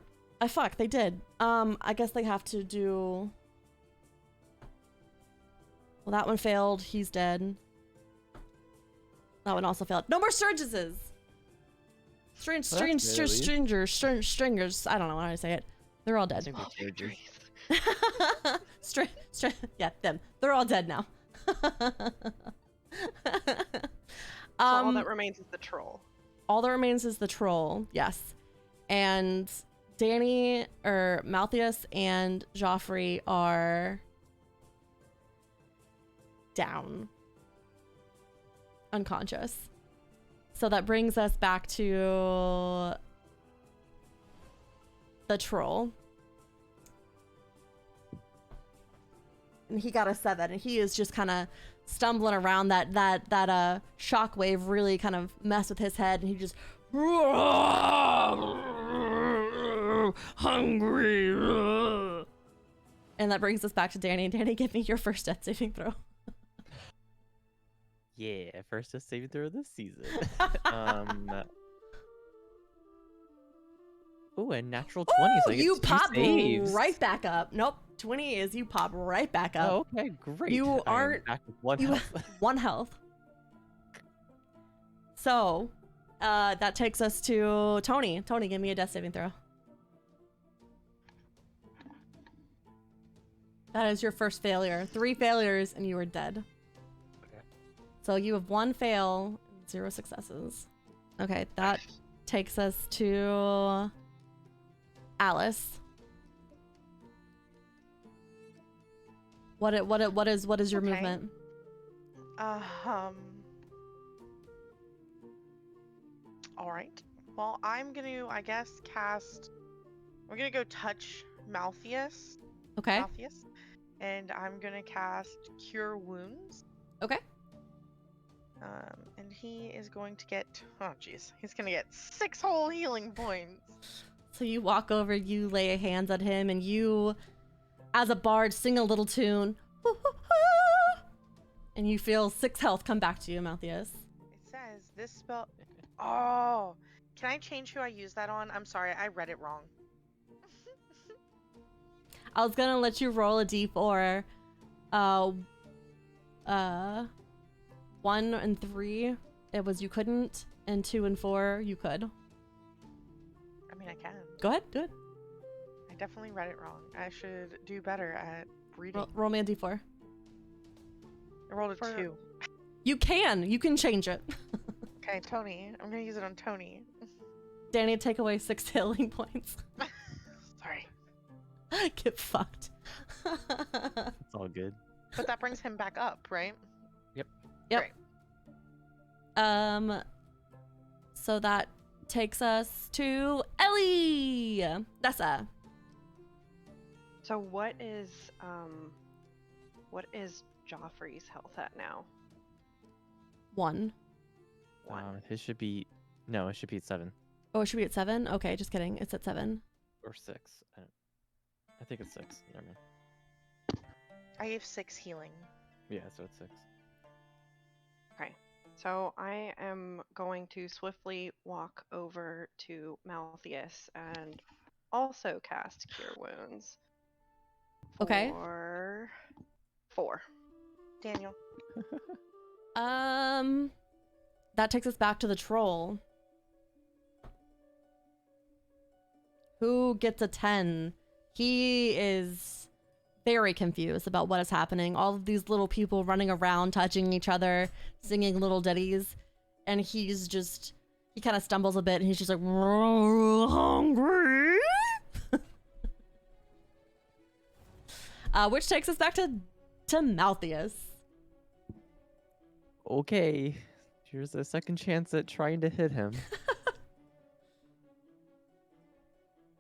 fuck, they did. I guess they have to do. Well, that one failed. He's dead. That one also failed. No more Sturgeses. Stringers. I don't know how to say it. They're all dead. Yeah, them. They're all dead now. So all that remains is the troll. All that remains is the troll, yes. And Danny, or Malthius, and Geoffery are down. Unconscious. So that brings us back to the troll. And he got a 7, and he is just kind of stumbling around. That shockwave really kind of messed with his head, and he just hungry. And that brings us back to Danny. Danny, give me your first death saving throw. Yeah, first death saving throw of this season. Ooh, a natural 20. So you pop saves. right back up. Nope, 20 is you pop right back up. Oh, okay, great. You I am aren't. back with 1 You health. have 1 health. So, that takes us to Tony. Tony, give me a death saving throw. That is your first failure. 3 failures, and you are dead. Okay. So you have 1 fail, 0 successes. Okay, that takes us to Alice. What is your Okay. movement? All right. Well, I'm gonna, I guess, cast. We're gonna go touch Malthius. Okay. Malthius, and I'm gonna cast Cure Wounds. Okay. And he is going to get. Oh, jeez. He's gonna get 6 whole healing points. So you walk over, you lay hands on him, and you, as a bard, sing a little tune. And you feel 6 health come back to you, Malthius. It says Guys, this spell. Oh, can I change who I use that on? I'm sorry, I read it wrong. I was gonna let you roll a d4. 1 and 3, it was you couldn't, and 2 and 4, you could. I mean, I can. Go ahead, do it. I definitely read it wrong. I should do better at reading. Roll me a d4. I rolled a 2. You can change it. Okay, Tony. I'm gonna use it on Tony. Danny, take away 6 healing points. Sorry. Get fucked. It's all good. But that brings him back up, right? Yep. Great. So that takes us to Ellie. Nessa. So what is Geoffery's health at now? 1. 1. His should be it should be at 7 Oh, it should be at 7? Okay, just kidding. It's at 7. or 6. I think it's 6. Never mind. I have 6 healing. Yeah, so it's 6. Okay. So I am going to swiftly walk over to Malthius and also cast Cure Wounds. Okay. For 4. Daniel. That takes us back to the troll. Who gets a 10? He is very confused about what is happening. All of these little people running around, touching each other, singing little ditties. And he kind of stumbles a bit and he's just like, hungry? Which takes us back to Malthius. Okay, here's a second chance at trying to hit him.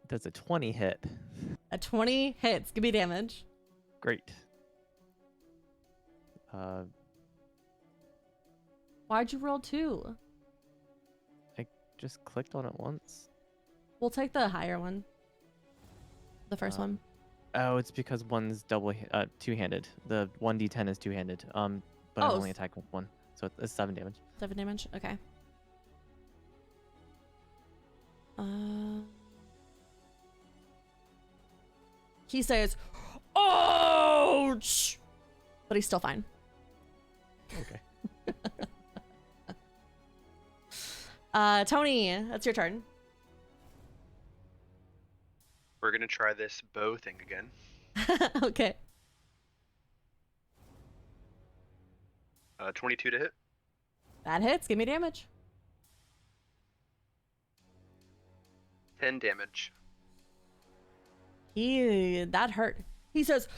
Does a 20 hit? A 20 hits. Give me damage. Great. Why'd you roll 2? I just clicked on it once. We'll take the higher one. The first one. Oh, it's because one's two-handed. The 1d10 is two-handed. But I'm only attacking with 1, so it's 7 damage. 7 damage. Okay. He says, "Ouch!" But he's still fine. Okay. Tony, that's your turn. We're gonna try this bow thing again. Okay. 22 to hit. That hits. Give me damage. 10 damage. That hurt. He says,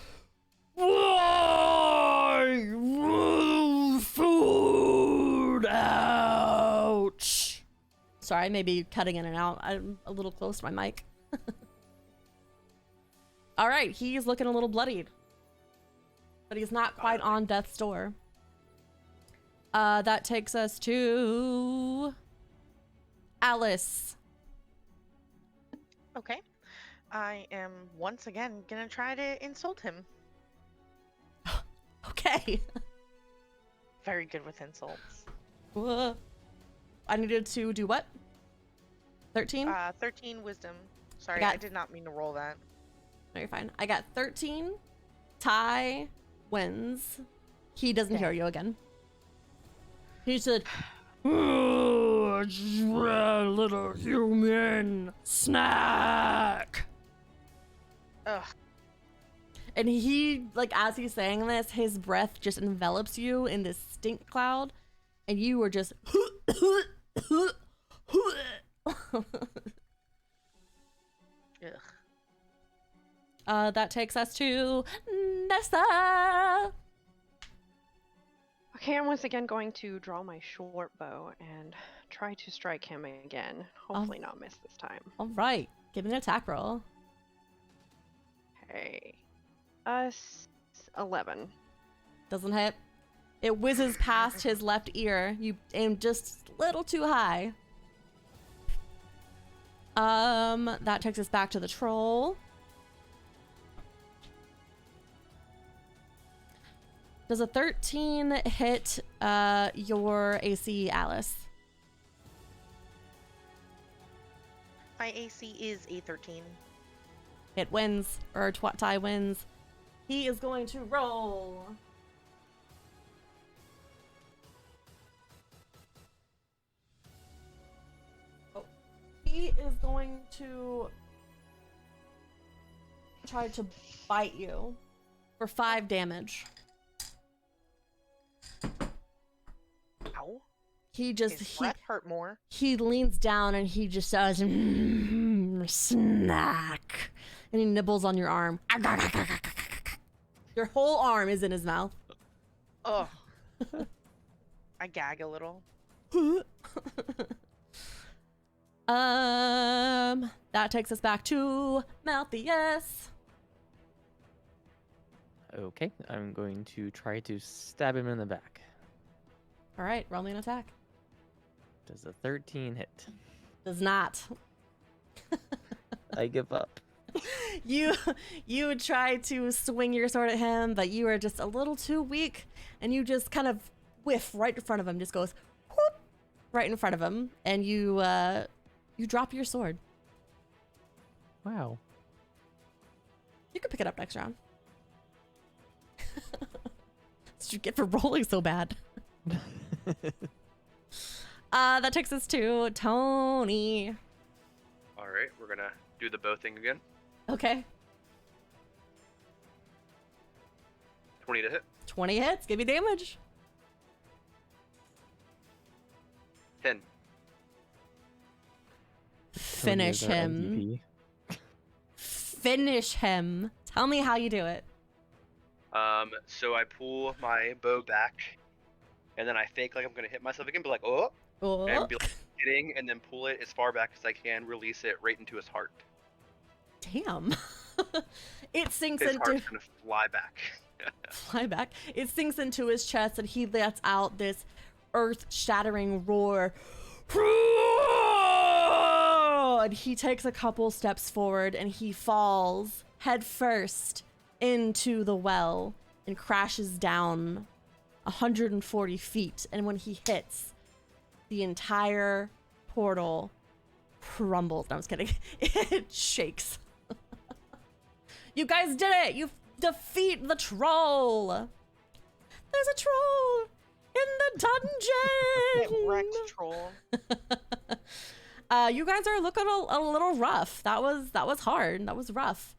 "Why? Food! Ouch!" Sorry, I may be cutting in and out. I'm a little close to my mic. All right, he's looking a little bloodied, but he's not quite on death's door. That takes us to Alice. Okay. I am once again gonna try to insult him. Okay. Very good with insults. I needed to do what? 13? 13 wisdom. Sorry, I did not mean to roll that. No, you're fine. I got 13. Ty wins. He doesn't hear you again. He said, "Oh, little human snack." Ugh. And he, like, as he's saying this, his breath just envelops you in this stink cloud, and you are just that takes us to Nessa. Okay, I'm once again going to draw my short bow and try to strike him again. Hopefully not miss this time. All right, give me an attack roll. Okay. 11. Doesn't hit. It whizzes past his left ear. You aim just a little too high. That takes us back to the troll. Does a 13 hit your AC, Alice? My AC is a 13. It wins, or Ty wins. He is going to roll. Oh, he is going to try to bite you for 5 damage. Ow. He just His breath hurt more. he leans down and he just says snack, and he nibbles on your arm. Your whole arm is in his mouth. Ugh. I gag a little. That takes us back to Malthius. Okay, I'm going to try to stab him in the back. All right, roll me an attack. Does a 13 hit? Does not. I give up. You try to swing your sword at him, but you are just a little too weak, and you just kind of whiff right in front of him. Just goes whoop right in front of him, and you drop your sword. Wow. You could pick it up next round. That's what you get for rolling so bad. That takes us to Tony. All right, we're gonna do the bow thing again. Okay. 20 to hit. 20 hits. Give me damage. 10. Finish Tony is our him. MVP. Finish him. Tell me how you do it. So I pull my bow back, and then I fake like I'm gonna hit myself again, be like, oh, Oh. and be like hitting, and then pull it as far back as I can, release it right into his heart. Damn. It sinks His into heart's gonna fly back. fly back. It sinks into his chest, and he lets out this earth-shattering roar. And he takes a couple steps forward, and he falls head first into the well and crashes down 140 feet. And when he hits, the entire portal crumbles. No, I was kidding. It shakes. You guys did it! You defeat the troll! There's a troll in the dungeon! Get wrecked, troll. You guys are looking a little rough. That was hard. That was rough.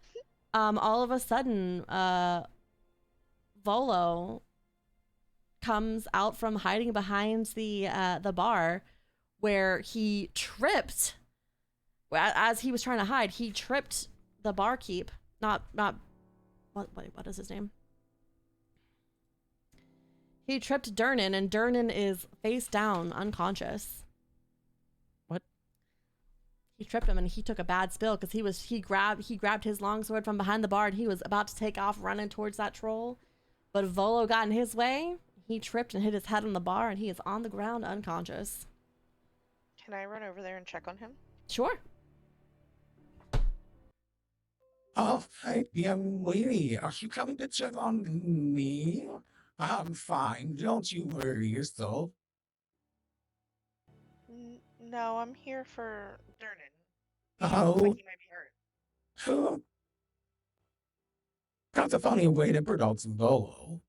All of a sudden, Volo comes out from hiding behind the bar, where he tripped. As he was trying to hide, he tripped the barkeep. Not what is his name? He tripped Durnan, and Durnan is face down, unconscious. What? He tripped him, and he took a bad spill because he grabbed his longsword from behind the bar, and he was about to take off running towards that troll, but Volo got in his way. He tripped and hit his head on the bar, and he is on the ground unconscious. Can I run over there and check on him? Sure. Oh, hey, young lady, are you coming to check on me? I'm fine, don't you worry yourself. No, I'm here for Durnan. Oh. Like he might be hurt. That's a funny way to pronounce Volo.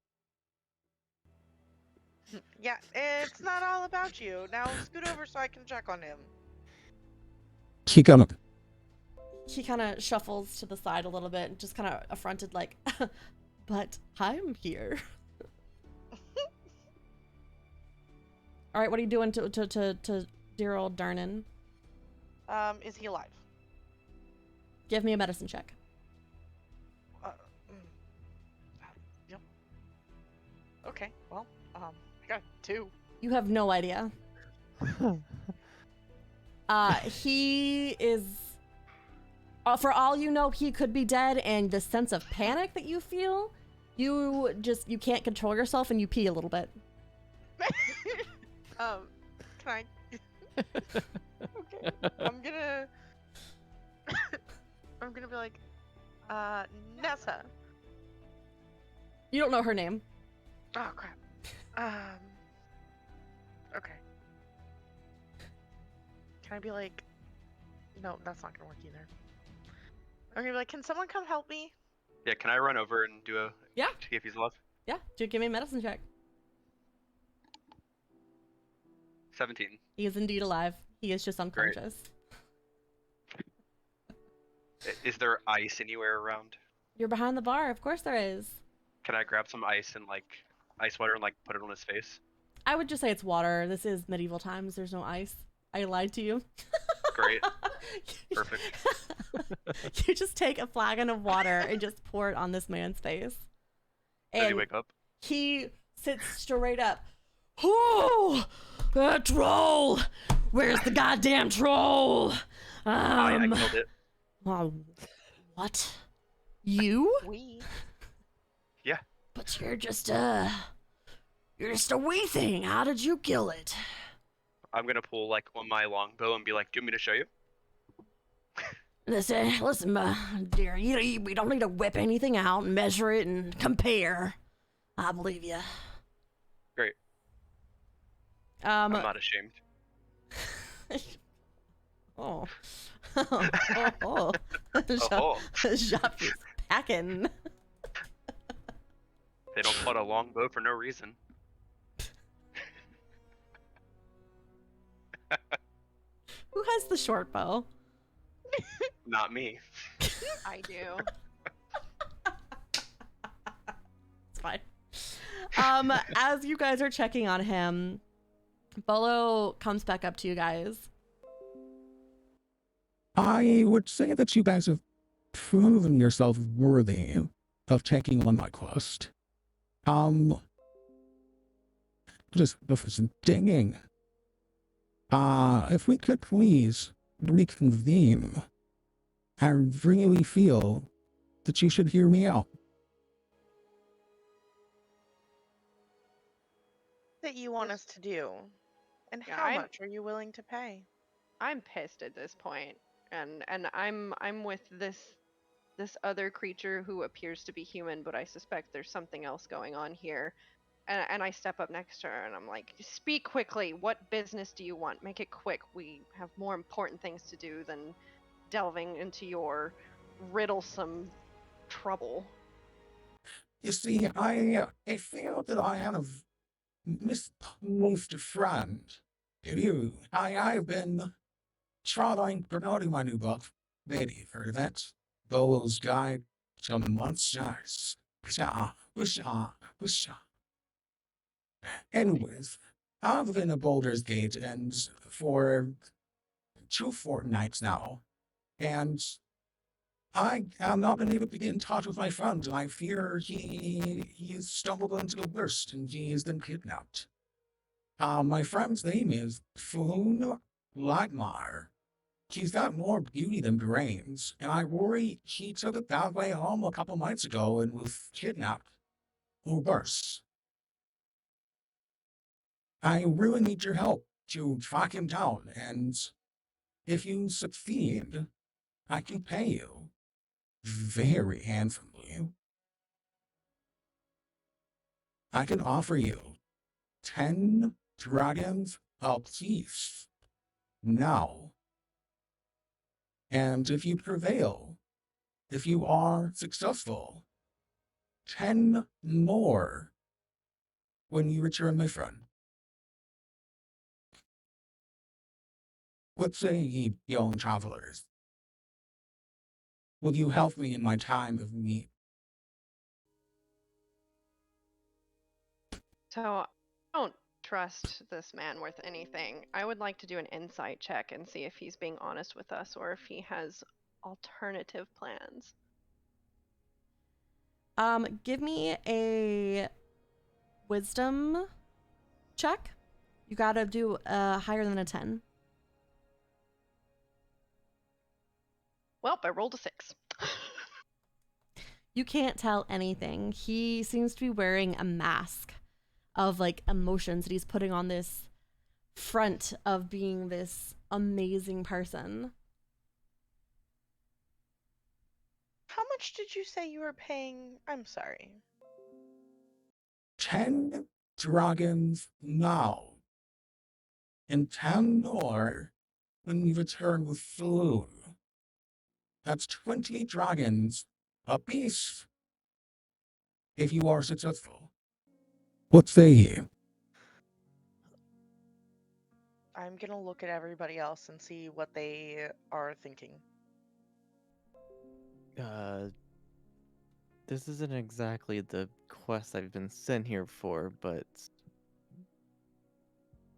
Yeah, it's not all about you. Now scoot over so I can check on him. Keep coming. He kind of shuffles to the side a little bit and just kind of affronted, like, but I'm here. All right, what are you doing to dear old Durnan? Is he alive? Give me a medicine check. Yep. Okay, well, I got 2. You have no idea. He is, for all you know, he could be dead, and the sense of panic that you feel, you can't control yourself, and you pee a little bit. Can I? Okay, I'm gonna be like, Nessa. You don't know her name. Oh crap. Okay. Can I be like, no, that's not gonna work either. I'm gonna be like, can someone come help me? Yeah, can I run over and do a Yeah. to see if he's alive? Yeah, dude, give me a medicine check. 17. He is indeed alive. He is just Great. unconscious. Is there ice anywhere around? You're behind the bar. Of course there is. Can I grab some ice and like ice water and like put it on his face? I would just say it's water. This is medieval times. There's no ice. I lied to you. Great. Perfect. You just take a flagon of water and just pour it on this man's face. Does he And wake up? he sits straight up. Oh, a troll! Where's the goddamn troll? I killed it. What? You? We. Yeah. But you're just a wee thing. How did you kill it? I'm gonna pull like on my longbow and be like, "Do you want me to show you?" Listen, dear, we don't need to whip anything out and measure it and compare. I believe you. Great. I'm not ashamed. Oh. Oh. Shop is packing. They don't put a longbow for no reason. Who has the short bow? Not me. I do. It's fine. As you guys are checking on him, Bolo comes back up to you guys. I would say that you guys have proven yourself worthy of taking on my quest. Just dinging. If we could please reconvene, I really feel that you should hear me out. That you want us to do, and Yeah, how much are you willing to pay? I'm pissed at this point, and I'm with this other creature who appears to be human, but I suspect there's something else going on here. And I step up next to her and I'm like, speak quickly. What business do you want? Make it quick. We have more important things to do than delving into your riddlesome trouble. You see, I feel that I have misplaced a friend. I've been promoting my new book. Maybe you've heard of it. Bolo's Guide to Monsters. Anyways, I've been at Boulder's Gate and for 2 fortnights now, and I have not been able to get in touch with my friend, and I fear he's stumbled into the worst and he has been kidnapped. My friend's name is Floon Lightmar. He's got more beauty than brains, and I worry he took it that way home a couple nights ago and was kidnapped, or worse. I really need your help to track him down, and if you succeed, I can pay you very handsomely. I can offer you 10 dragons apiece now. And if you prevail, if you are successful, 10 more when you return, my friend. What say ye, young travelers? Will you help me in my time of need? So I don't trust this man worth anything. I would like to do an insight check and see if he's being honest with us or if he has alternative plans. Give me a wisdom check. You gotta do higher than a 10. Well, I rolled a 6. You can't tell anything. He seems to be wearing a mask of like emotions that he's putting on this front of being this amazing person. How much did you say you were paying? I'm sorry. 10 dragons now. And 10 more when we return with food. That's 20 dragons apiece. If you are successful. What say you? I'm gonna look at everybody else and see what they are thinking. This isn't exactly the quest I've been sent here for, but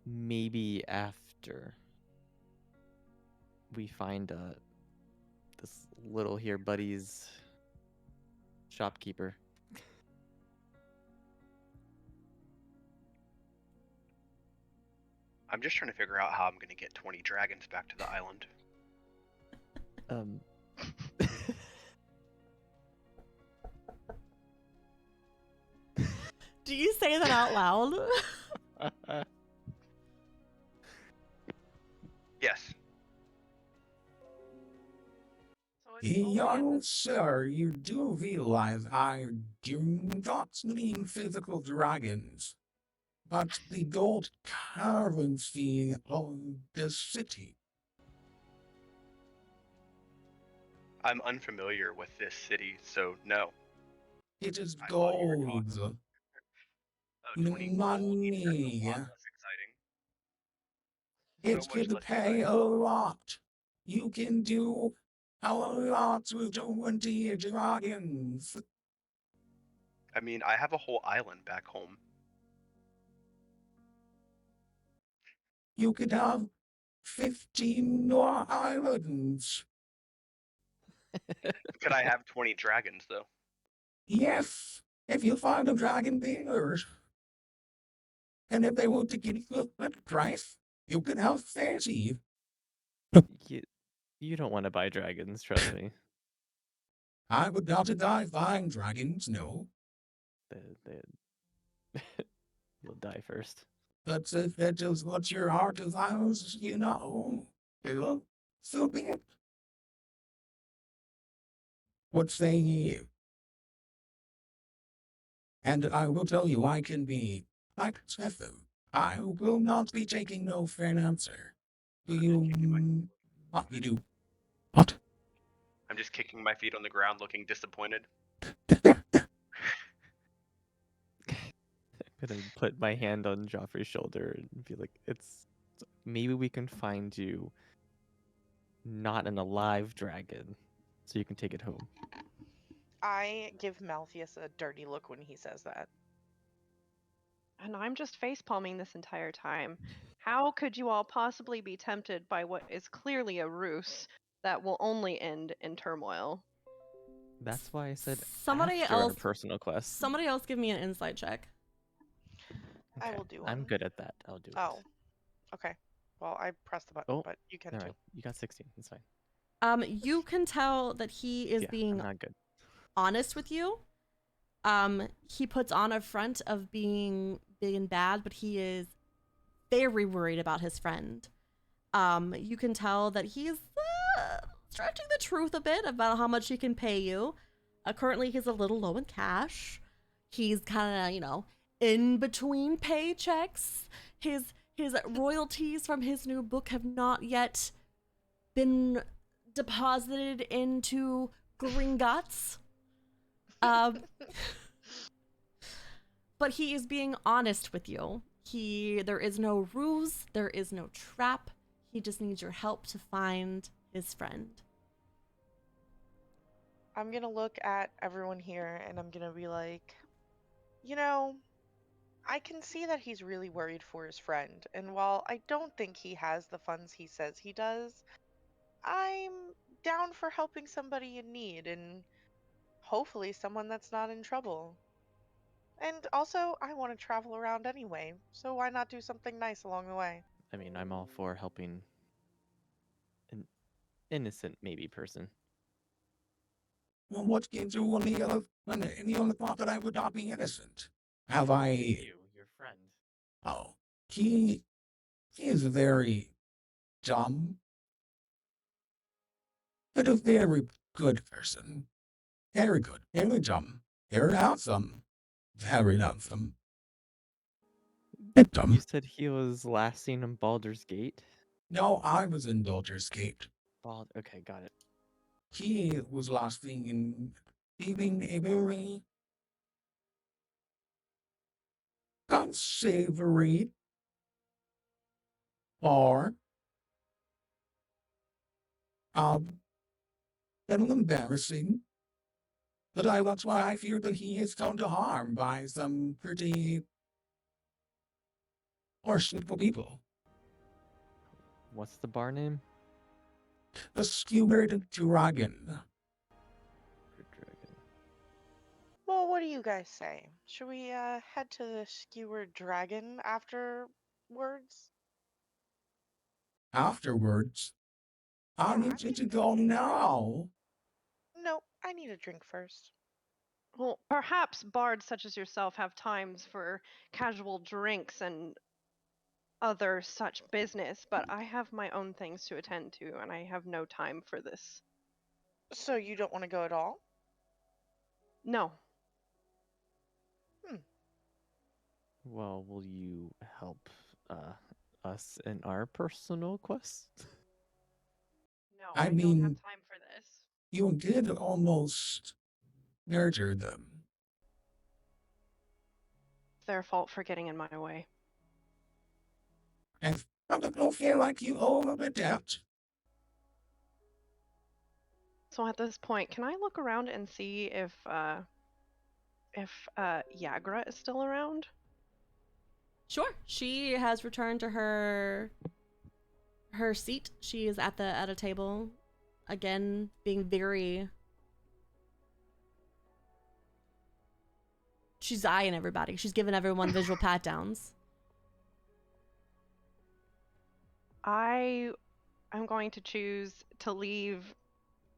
maybe after we find this little here buddy's shopkeeper. I'm just trying to figure out how I'm gonna get 20 dragons back to the island. Do you say that out loud? Yes. Young sir, you do realize I do not mean physical dragons, but the gold currency of the city. I'm unfamiliar with this city, so no. It is I thought you were gold. talking. Oh, 20 gold? Money. That's a lot less exciting. It So much can less pay exciting. a lot. You can do a lot with 20 dragons. I mean, I have a whole island back home. You could have 15 more islands. Could I have 20 dragons, though? Yes, if you find a dragon bears. And if they want to give you a price, you can have 30. You don't want to buy dragons, trust me. I would not die buying dragons, no. You'll die first. But if that is what your heart desires, you know, so be it. What say you? And I will tell you, I can be like Nessa. I will not be taking no for an answer. Do you? What you do? What? I'm just kicking my feet on the ground, looking disappointed. I'm gonna put my hand on Joffrey's shoulder and be like, maybe we can find you not an alive dragon, so you can take it home. I give Malthius a dirty look when he says that. And I'm just facepalming this entire time. How could you all possibly be tempted by what is clearly a ruse that will only end in turmoil? That's why I said Somebody after else- our personal quest. Somebody else give me an insight check. I will do I'm one. good at that. I'll do it. Oh, okay. Well, I pressed the button, Oh, but you can all too. right. You got 16. That's fine. You can tell that he is Yeah, being I'm not good. honest with you. He puts on a front of being big and bad, but he is very worried about his friend. You can tell that he's stretching the truth a bit about how much he can pay you. Currently, he's a little low in cash. He's kind of, in between paychecks. His royalties from his new book have not yet been deposited into Gringotts. But he is being honest with you. There is no ruse, there is no trap. He just needs your help to find his friend. I'm gonna look at everyone here and I'm gonna be like, I can see that he's really worried for his friend, and while I don't think he has the funds he says he does, I'm down for helping somebody in need, and hopefully someone that's not in trouble. And also, I want to travel around anyway, so why not do something nice along the way? I mean, I'm all for helping an innocent maybe person. Well, what gives you any other thought that I would not be innocent? Have I? You, your friend. Oh, he is very dumb, but a very good person. Very good, very dumb, very handsome, very handsome. Hit You them. said he was last seen in Baldur's Gate? No, I was in Baldur's Gate. Okay, got it. He was last seen in leaving a very unsavory bar. A little embarrassing. That's why I fear that he is done to harm by some pretty worshipful people. What's the bar name? The Skewered Dragon. Good dragon. Well, what do you guys say? Should we head to the Skewered Dragon afterwards? Afterwards, I Yeah, need you to go now. No, I need a drink first. Well, perhaps bards such as yourself have times for casual drinks and other such business, but I have my own things to attend to, and I have no time for this. So you don't want to go at all? No. Well, will you help us in our personal quest? No, I I don't mean- have time for this. You did almost murder them. It's their fault for getting in my way. And I don't feel like you owe them a debt. So at this point, can I look around and see if Yagra is still around? Sure. She has returned to her seat. She is at a table, again being very. She's eyeing everybody. She's giving everyone visual pat downs. I am going to choose to leave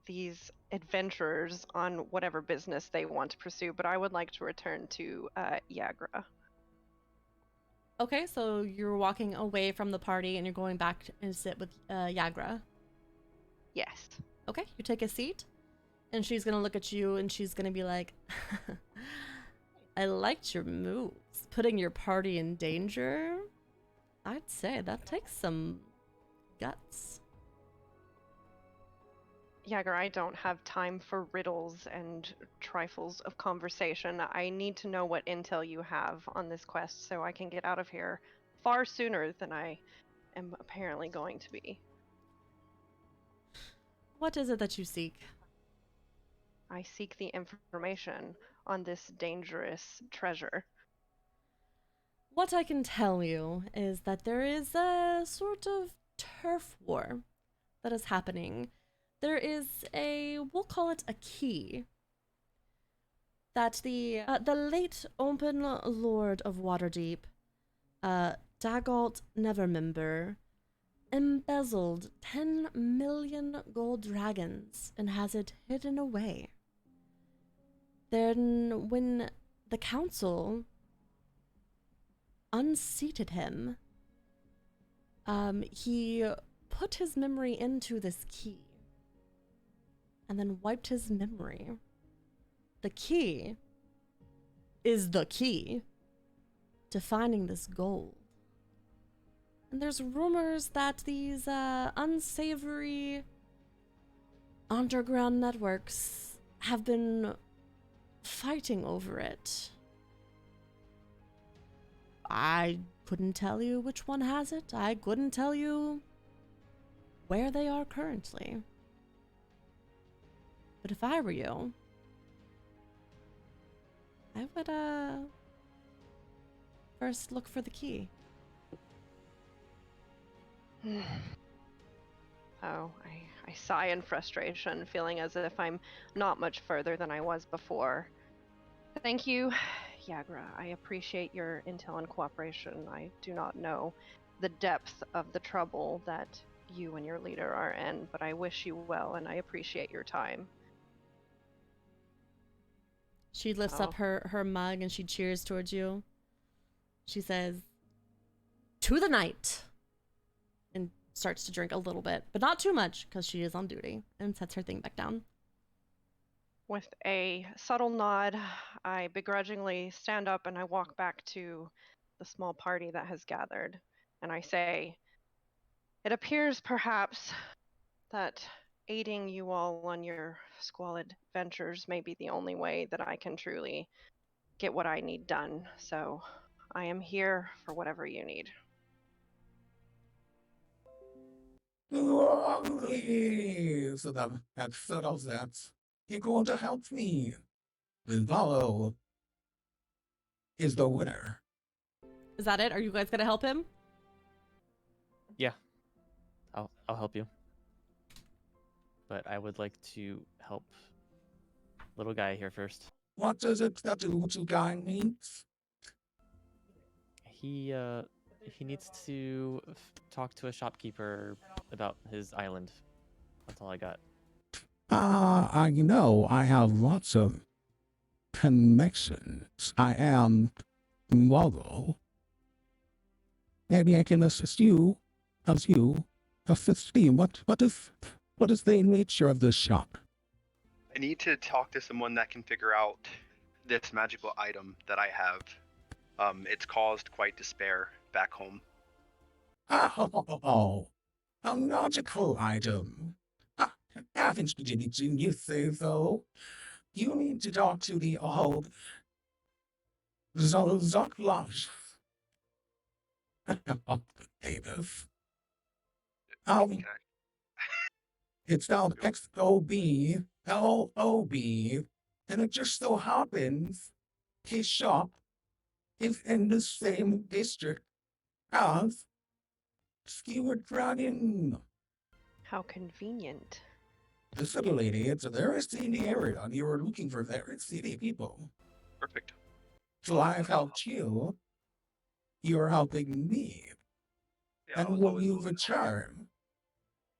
these adventurers on whatever business they want to pursue, but I would like to return to Yagra. Okay, so you're walking away from the party and you're going back and sit with Yagra. Yes. Okay, you take a seat, and she's gonna look at you and she's gonna be like, I liked your moves. Putting your party in danger? I'd say that takes some guts. Yagra, I don't have time for riddles and trifles of conversation. I need to know what intel you have on this quest so I can get out of here far sooner than I am apparently going to be. What is it that you seek? I seek the information on this dangerous treasure. What I can tell you is that there is a sort of turf war that is happening. There is we'll call it a key, that the late open lord of Waterdeep, Dagalt Nevermember, embezzled 10 million gold dragons and has it hidden away. Then when the council unseated him, he put his memory into this key and then wiped his memory. The key is the key to finding this gold. And there's rumors that these unsavory underground networks have been fighting over it. I couldn't tell you which one has it. I couldn't tell you where they are currently. But if I were you, I would first look for the key. Oh, I sigh in frustration, feeling as if I'm not much further than I was before. Thank you, Yagra. I appreciate your intel and cooperation. I do not know the depth of the trouble that you and your leader are in, but I wish you well and I appreciate your time. She lifts up her mug and she cheers towards you. She says, "To the night," and starts to drink a little bit, but not too much because she is on duty, and sets her thing back down. With a subtle nod, I begrudgingly stand up and I walk back to the small party that has gathered, and I say, it appears perhaps that aiding you all on your squalid ventures may be the only way that I can truly get what I need done. So I am here for whatever you need. Lovely. So that settles that. You're going to help me. Valo is the winner. Is that it? Are you guys gonna help him? Yeah, I'll help you. But I would like to help little guy here first. What does it that little guy means? He needs to talk to a shopkeeper about his island. That's all I got. You know, I have lots of connections. I am Wago. Maybe I can assist you, assist me. What is the nature of this shop? I need to talk to someone that can figure out this magical item that I have. It's caused quite despair back home. Oh, a magical item. Haven't you say so? You need to talk to the old Zoklosh. Davis. Can It's spelled XOBLOB, and it just so happens his shop is in the same district as Skewered Dragon. How convenient. Listen, lady, it's a very seedy area, and you were looking for very seedy people. Perfect. So I've helped you. You're helping me. Yeah, And when you return,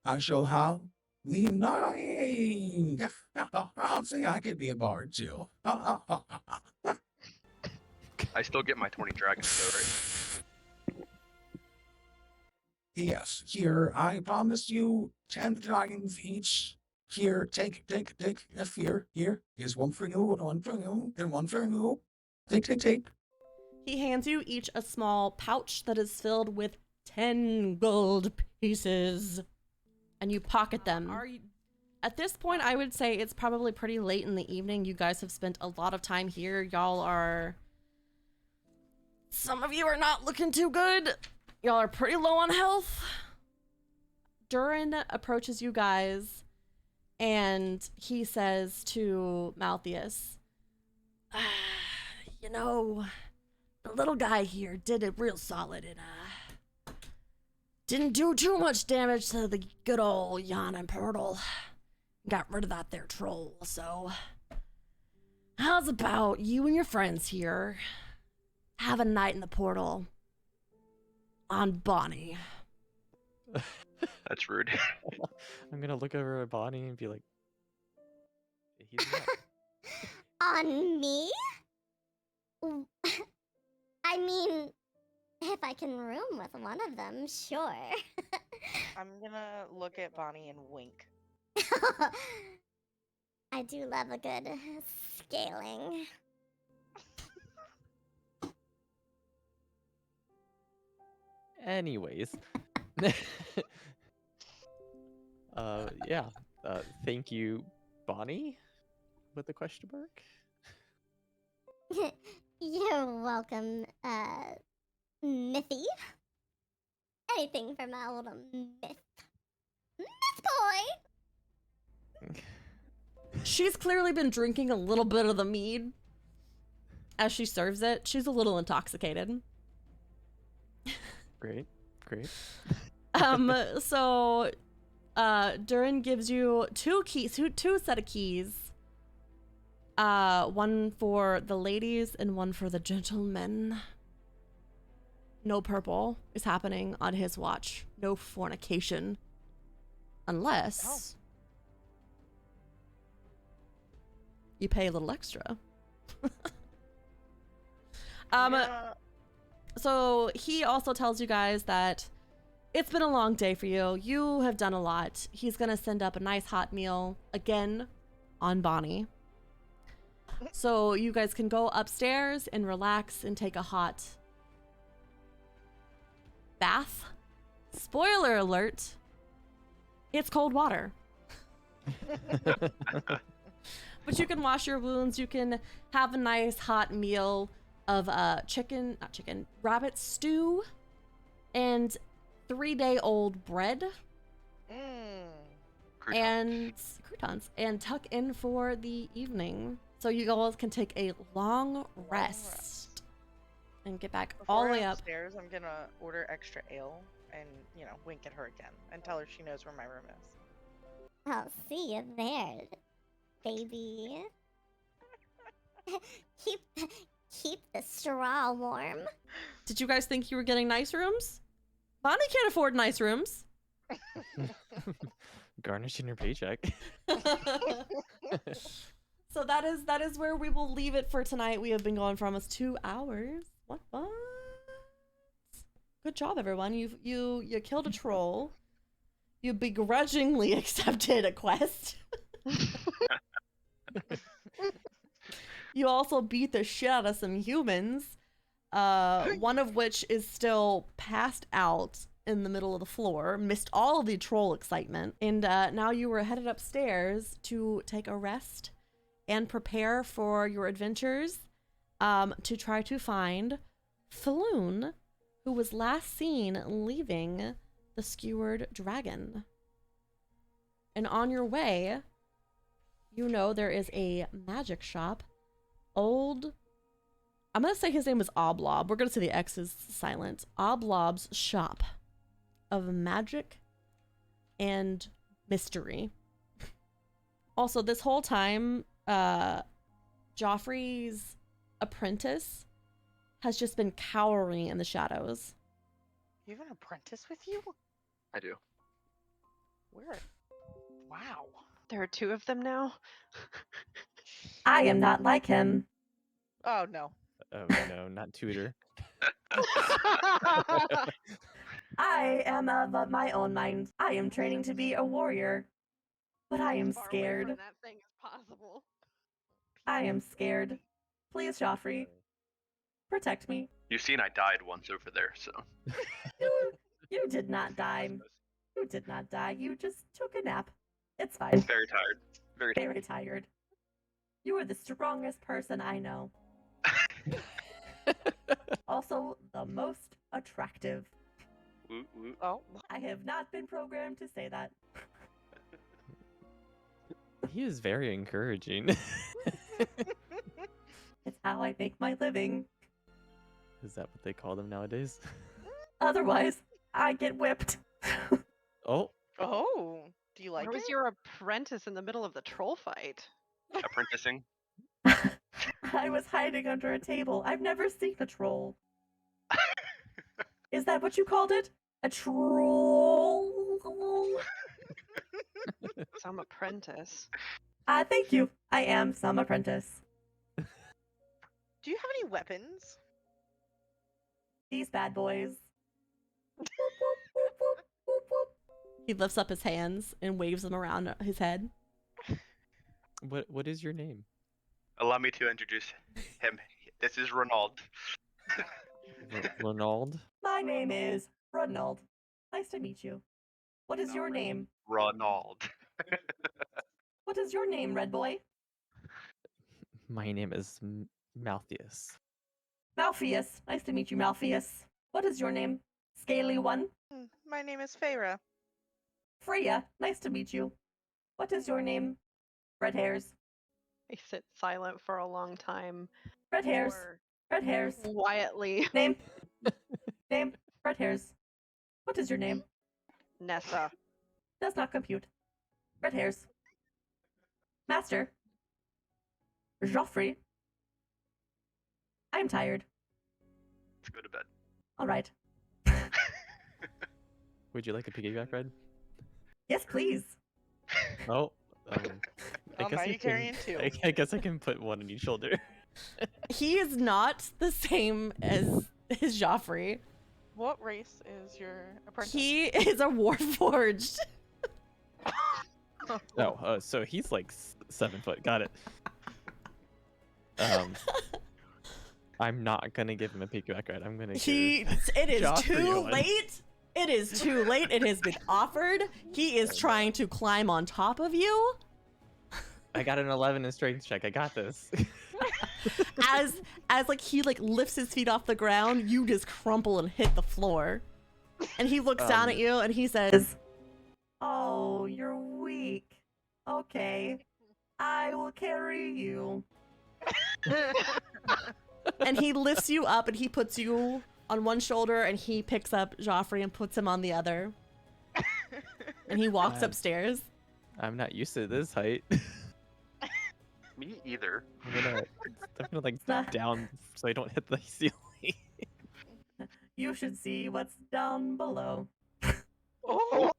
I shall have the night. I'll say I could be a bard too. I still get my 20 dragons though, right? Yes, here, I promise you 10 dragons each. Here, take. Here. Here's one for you, one for you, and one for you. Take. He hands you each a small pouch that is filled with 10 gold pieces, and you pocket them. At this point, I would say it's probably pretty late in the evening. You guys have spent a lot of time here. Y'all are... Some of you are not looking too good. Y'all are pretty low on health. Durin approaches you guys, and he says to Malthius, you know, the little guy here did it real solid and didn't do too much damage to the good old yawning portal. Got rid of that there troll, so how's about you and your friends here have a night in the portal on Bonnie? That's rude. I'm gonna look over at Bonnie and be like, he's not. On me? I mean, if I can room with one of them, sure. I'm gonna look at Bonnie and wink. I do love a good scaling. Anyways. Yeah. Thank you, Bonnie? With a question mark? You're welcome, Mithy. Anything from my old myth boy. She's clearly been drinking a little bit of the mead as she serves it. She's a little intoxicated. Great. So Durin gives you two set of keys. One for the ladies and one for the gentlemen. No purple is happening on his watch. No fornication. Unless you pay a little extra. So he also tells you guys that it's been a long day for you. You have done a lot. He's gonna send up a nice hot meal again on Bonnie. So you guys can go upstairs and relax and take a hot bath. Spoiler alert, it's cold water. But you can wash your wounds. You can have a nice hot meal of rabbit stew and 3-day-old bread and croutons, and tuck in for the evening. So you all can take a long rest and get back all the way up. Upstairs, I'm gonna order extra ale and, wink at her again and tell her she knows where my room is. I'll see you there, baby. keep the straw warm. Did you guys think you were getting nice rooms? Bonnie can't afford nice rooms. Garnishing your paycheck. So that is where we will leave it for tonight. We have been going for almost 2 hours. What? Good job, everyone. You killed a troll. You begrudgingly accepted a quest. You also beat the shit out of some humans. One of which is still passed out in the middle of the floor, missed all of the troll excitement, and now you were headed upstairs to take a rest and prepare for your adventures, to try to find Falloon, who was last seen leaving the Skewered Dragon. And on your way, there is a magic shop. I'm gonna say his name was Oblob. We're gonna say the X is silent. Oblob's shop of magic and mystery. Also, this whole time, Geoffery's apprentice has just been cowering in the shadows. You have an apprentice with you? I do. Where? Wow. There are 2 of them now. I am not like him. Oh, no. Oh no, not tutor. I am of my own mind. I am training to be a warrior. But I am As far away scared. from that thing as possible. I am scared. Please, Geoffery, protect me. You've seen I died once over there, so. You did not die. You did not die. You just took a nap. It's fine. Very tired. Very tired. You are the strongest person I know. Also, the most attractive. Woot, woot. Oh. I have not been programmed to say that. He is very encouraging. It's how I make my living. Is that what they call them nowadays? Otherwise, I get whipped. Oh, Oh. Do you like Where was it? your apprentice in the middle of the troll fight? Apprenticing. I was hiding under a table. I've never seen a troll. Is that what you called it? A troll? Some apprentice. Thank you. I am some apprentice. Do you have any weapons? These bad boys. He lifts up his hands and waves them around his head. what is your name? Allow me to introduce him. This is Ronald. Ronald? My name is Ronald. Nice to meet you. What is your name? Ronald. What is your name, Red Boy? My name is Malthius. Malthius. Nice to meet you, Malthius. What is your name? Scaly One? My name is Feyre. Freya. Nice to meet you. What is your name? Red hairs. I sit silent for a long time. Red hairs. Or Red hairs. quietly. Name. Name. Red hairs. What is your name? Nessa. Does not compute. Red hairs. Master. Geoffery. I am tired. Let's go to bed. All right. Would you like a piggyback ride? Yes, please. Oh, Oh, now you're carrying 2. I guess I can put one on each shoulder. He is not the same as Geoffery. What race is your apprentice? He is a warforged. Oh, so he's like 7 foot. Got it. I'm not gonna give him a PQ accurate. I'm gonna It is Joffrey too one. late. It is too late. It has been offered. He is trying to climb on top of you. I got an 11 in strength check. I got this. As like he like lifts his feet off the ground, you just crumple and hit the floor. And he looks down at you and he says, "Oh, you're weak. Okay, I will carry you." And he lifts you up and he puts you on one shoulder and he picks up Geoffery and puts him on the other. And he walks upstairs. I'm not used to this height. Me either. I'm gonna like step down so I don't hit the ceiling. You should see what's down below. Oh!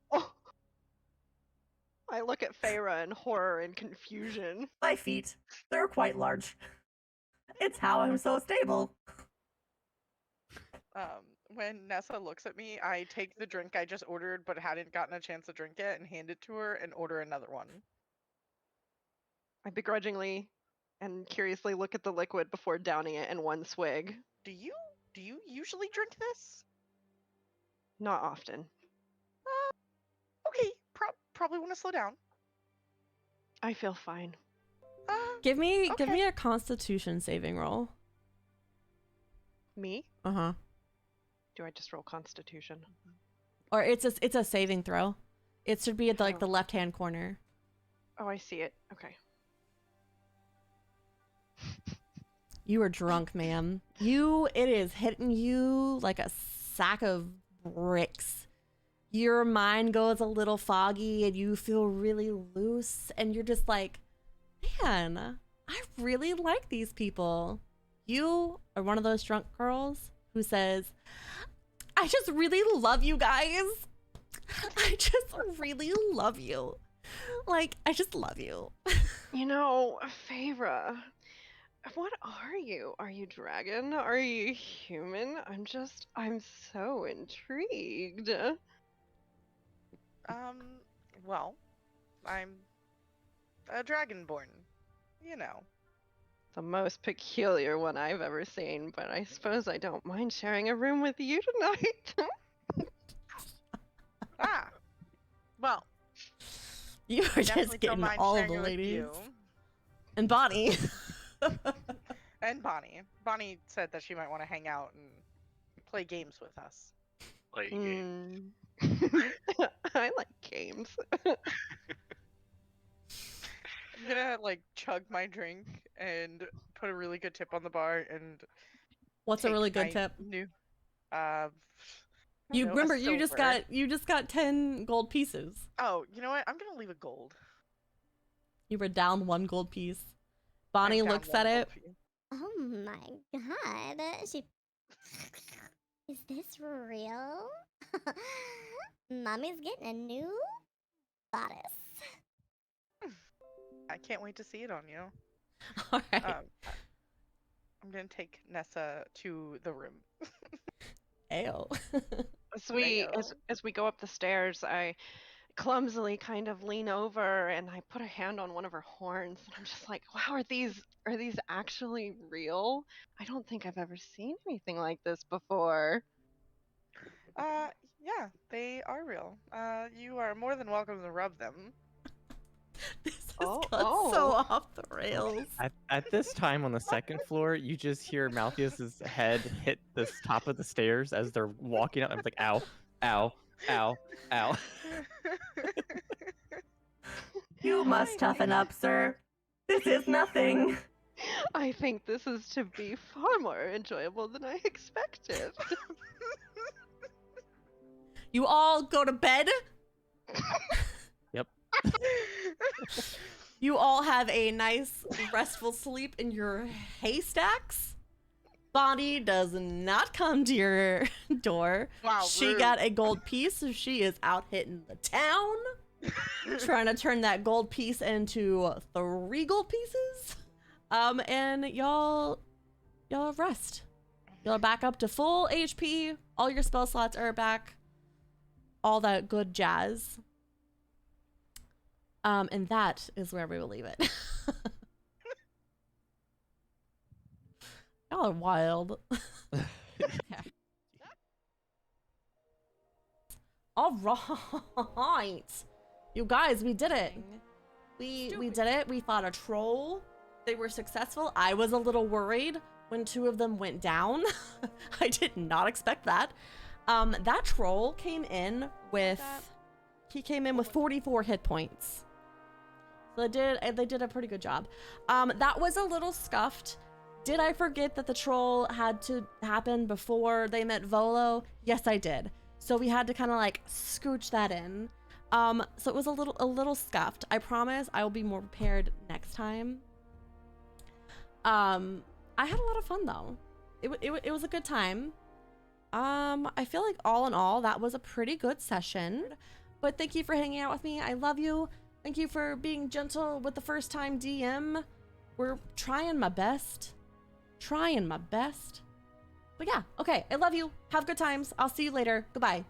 I look at Feyre in horror and confusion. My feet, they're quite large. It's how I'm so stable. When Nessa looks at me, I take the drink I just ordered but hadn't gotten a chance to drink it and hand it to her and order another one. I begrudgingly and curiously look at the liquid before downing it in one swig. Do you usually drink this? Not often. Okay, probably want to slow down. I feel fine. Give me Okay. a Constitution saving roll. Me? Uh-huh. Do I just roll Constitution? Or it's a saving throw. It should be at like Oh. the left-hand corner. Oh, I see it. Okay. You are drunk, man. It is hitting you like a sack of bricks. Your mind goes a little foggy and you feel really loose and you're just like, man, I really like these people. You are one of those drunk girls who says, I just really love you guys. I just really love you. Like, I just love you. You know, Feyre, what are you? Are you dragon? Are you human? I'm so intrigued. Well, I'm a dragonborn. You know. The most peculiar one I've ever seen, but I suppose I don't mind sharing a room with you tonight. Well, You are definitely just don't getting mind all of sharing the it with ladies. you. And Bonnie. And Bonnie. Bonnie said that she might want to hang out and play games with us. Like, I like games. I'm gonna like chug my drink and put a really good tip on the bar and What's a take really good my tip? New, I You don't know, a remember you silver. just got 10 gold pieces. Oh, you know what? I'm gonna leave a gold. You were down 1 gold piece. Bonnie I'm down looks one at gold it. piece. Oh my god. Is this real? Mommy's getting a new bodice. I can't wait to see it on you. All right. I'm gonna take Nessa to the room. Ayo. As we go up the stairs, I clumsily kind of lean over and I put a hand on one of her horns and I'm just like, wow, are these actually real? I don't think I've ever seen anything like this before. Yeah, they are real. You are more than welcome to rub them. This has Oh, gone oh. so off the rails. At this time on the second floor, you just hear Malthius's head hit the top of the stairs as they're walking up. I'm like, ow, ow, ow, ow. You must toughen up, sir. This is nothing. I think this is to be far more enjoyable than I expected. You all go to bed. Yep. You all have a nice restful sleep in your haystacks. Bonnie does not come to your door. Wow, She rude. got a gold piece, so she is out hitting the town, trying to turn that gold piece into 3 gold pieces. And y'all rest. Y'all are back up to full HP. All your spell slots are back. All that good jazz. And that is where we will leave it. Y'all are wild. All right, you guys, we did it. We did it. We fought a troll. They were successful. I was a little worried when 2 of them went down. I did not expect that. That troll came in with 44 hit points. So they did a pretty good job. That was a little scuffed. Did I forget that the troll had to happen before they met Volo? Yes, I did. So we had to kind of like scooch that in. So it was a little scuffed. I promise I will be more prepared next time. I had a lot of fun though. It was a good time. I feel like all in all, that was a pretty good session. But thank you for hanging out with me. I love you. Thank you for being gentle with the first time DM. We're trying my best. But yeah, okay. I love you. Have good times. I'll see you later. Goodbye.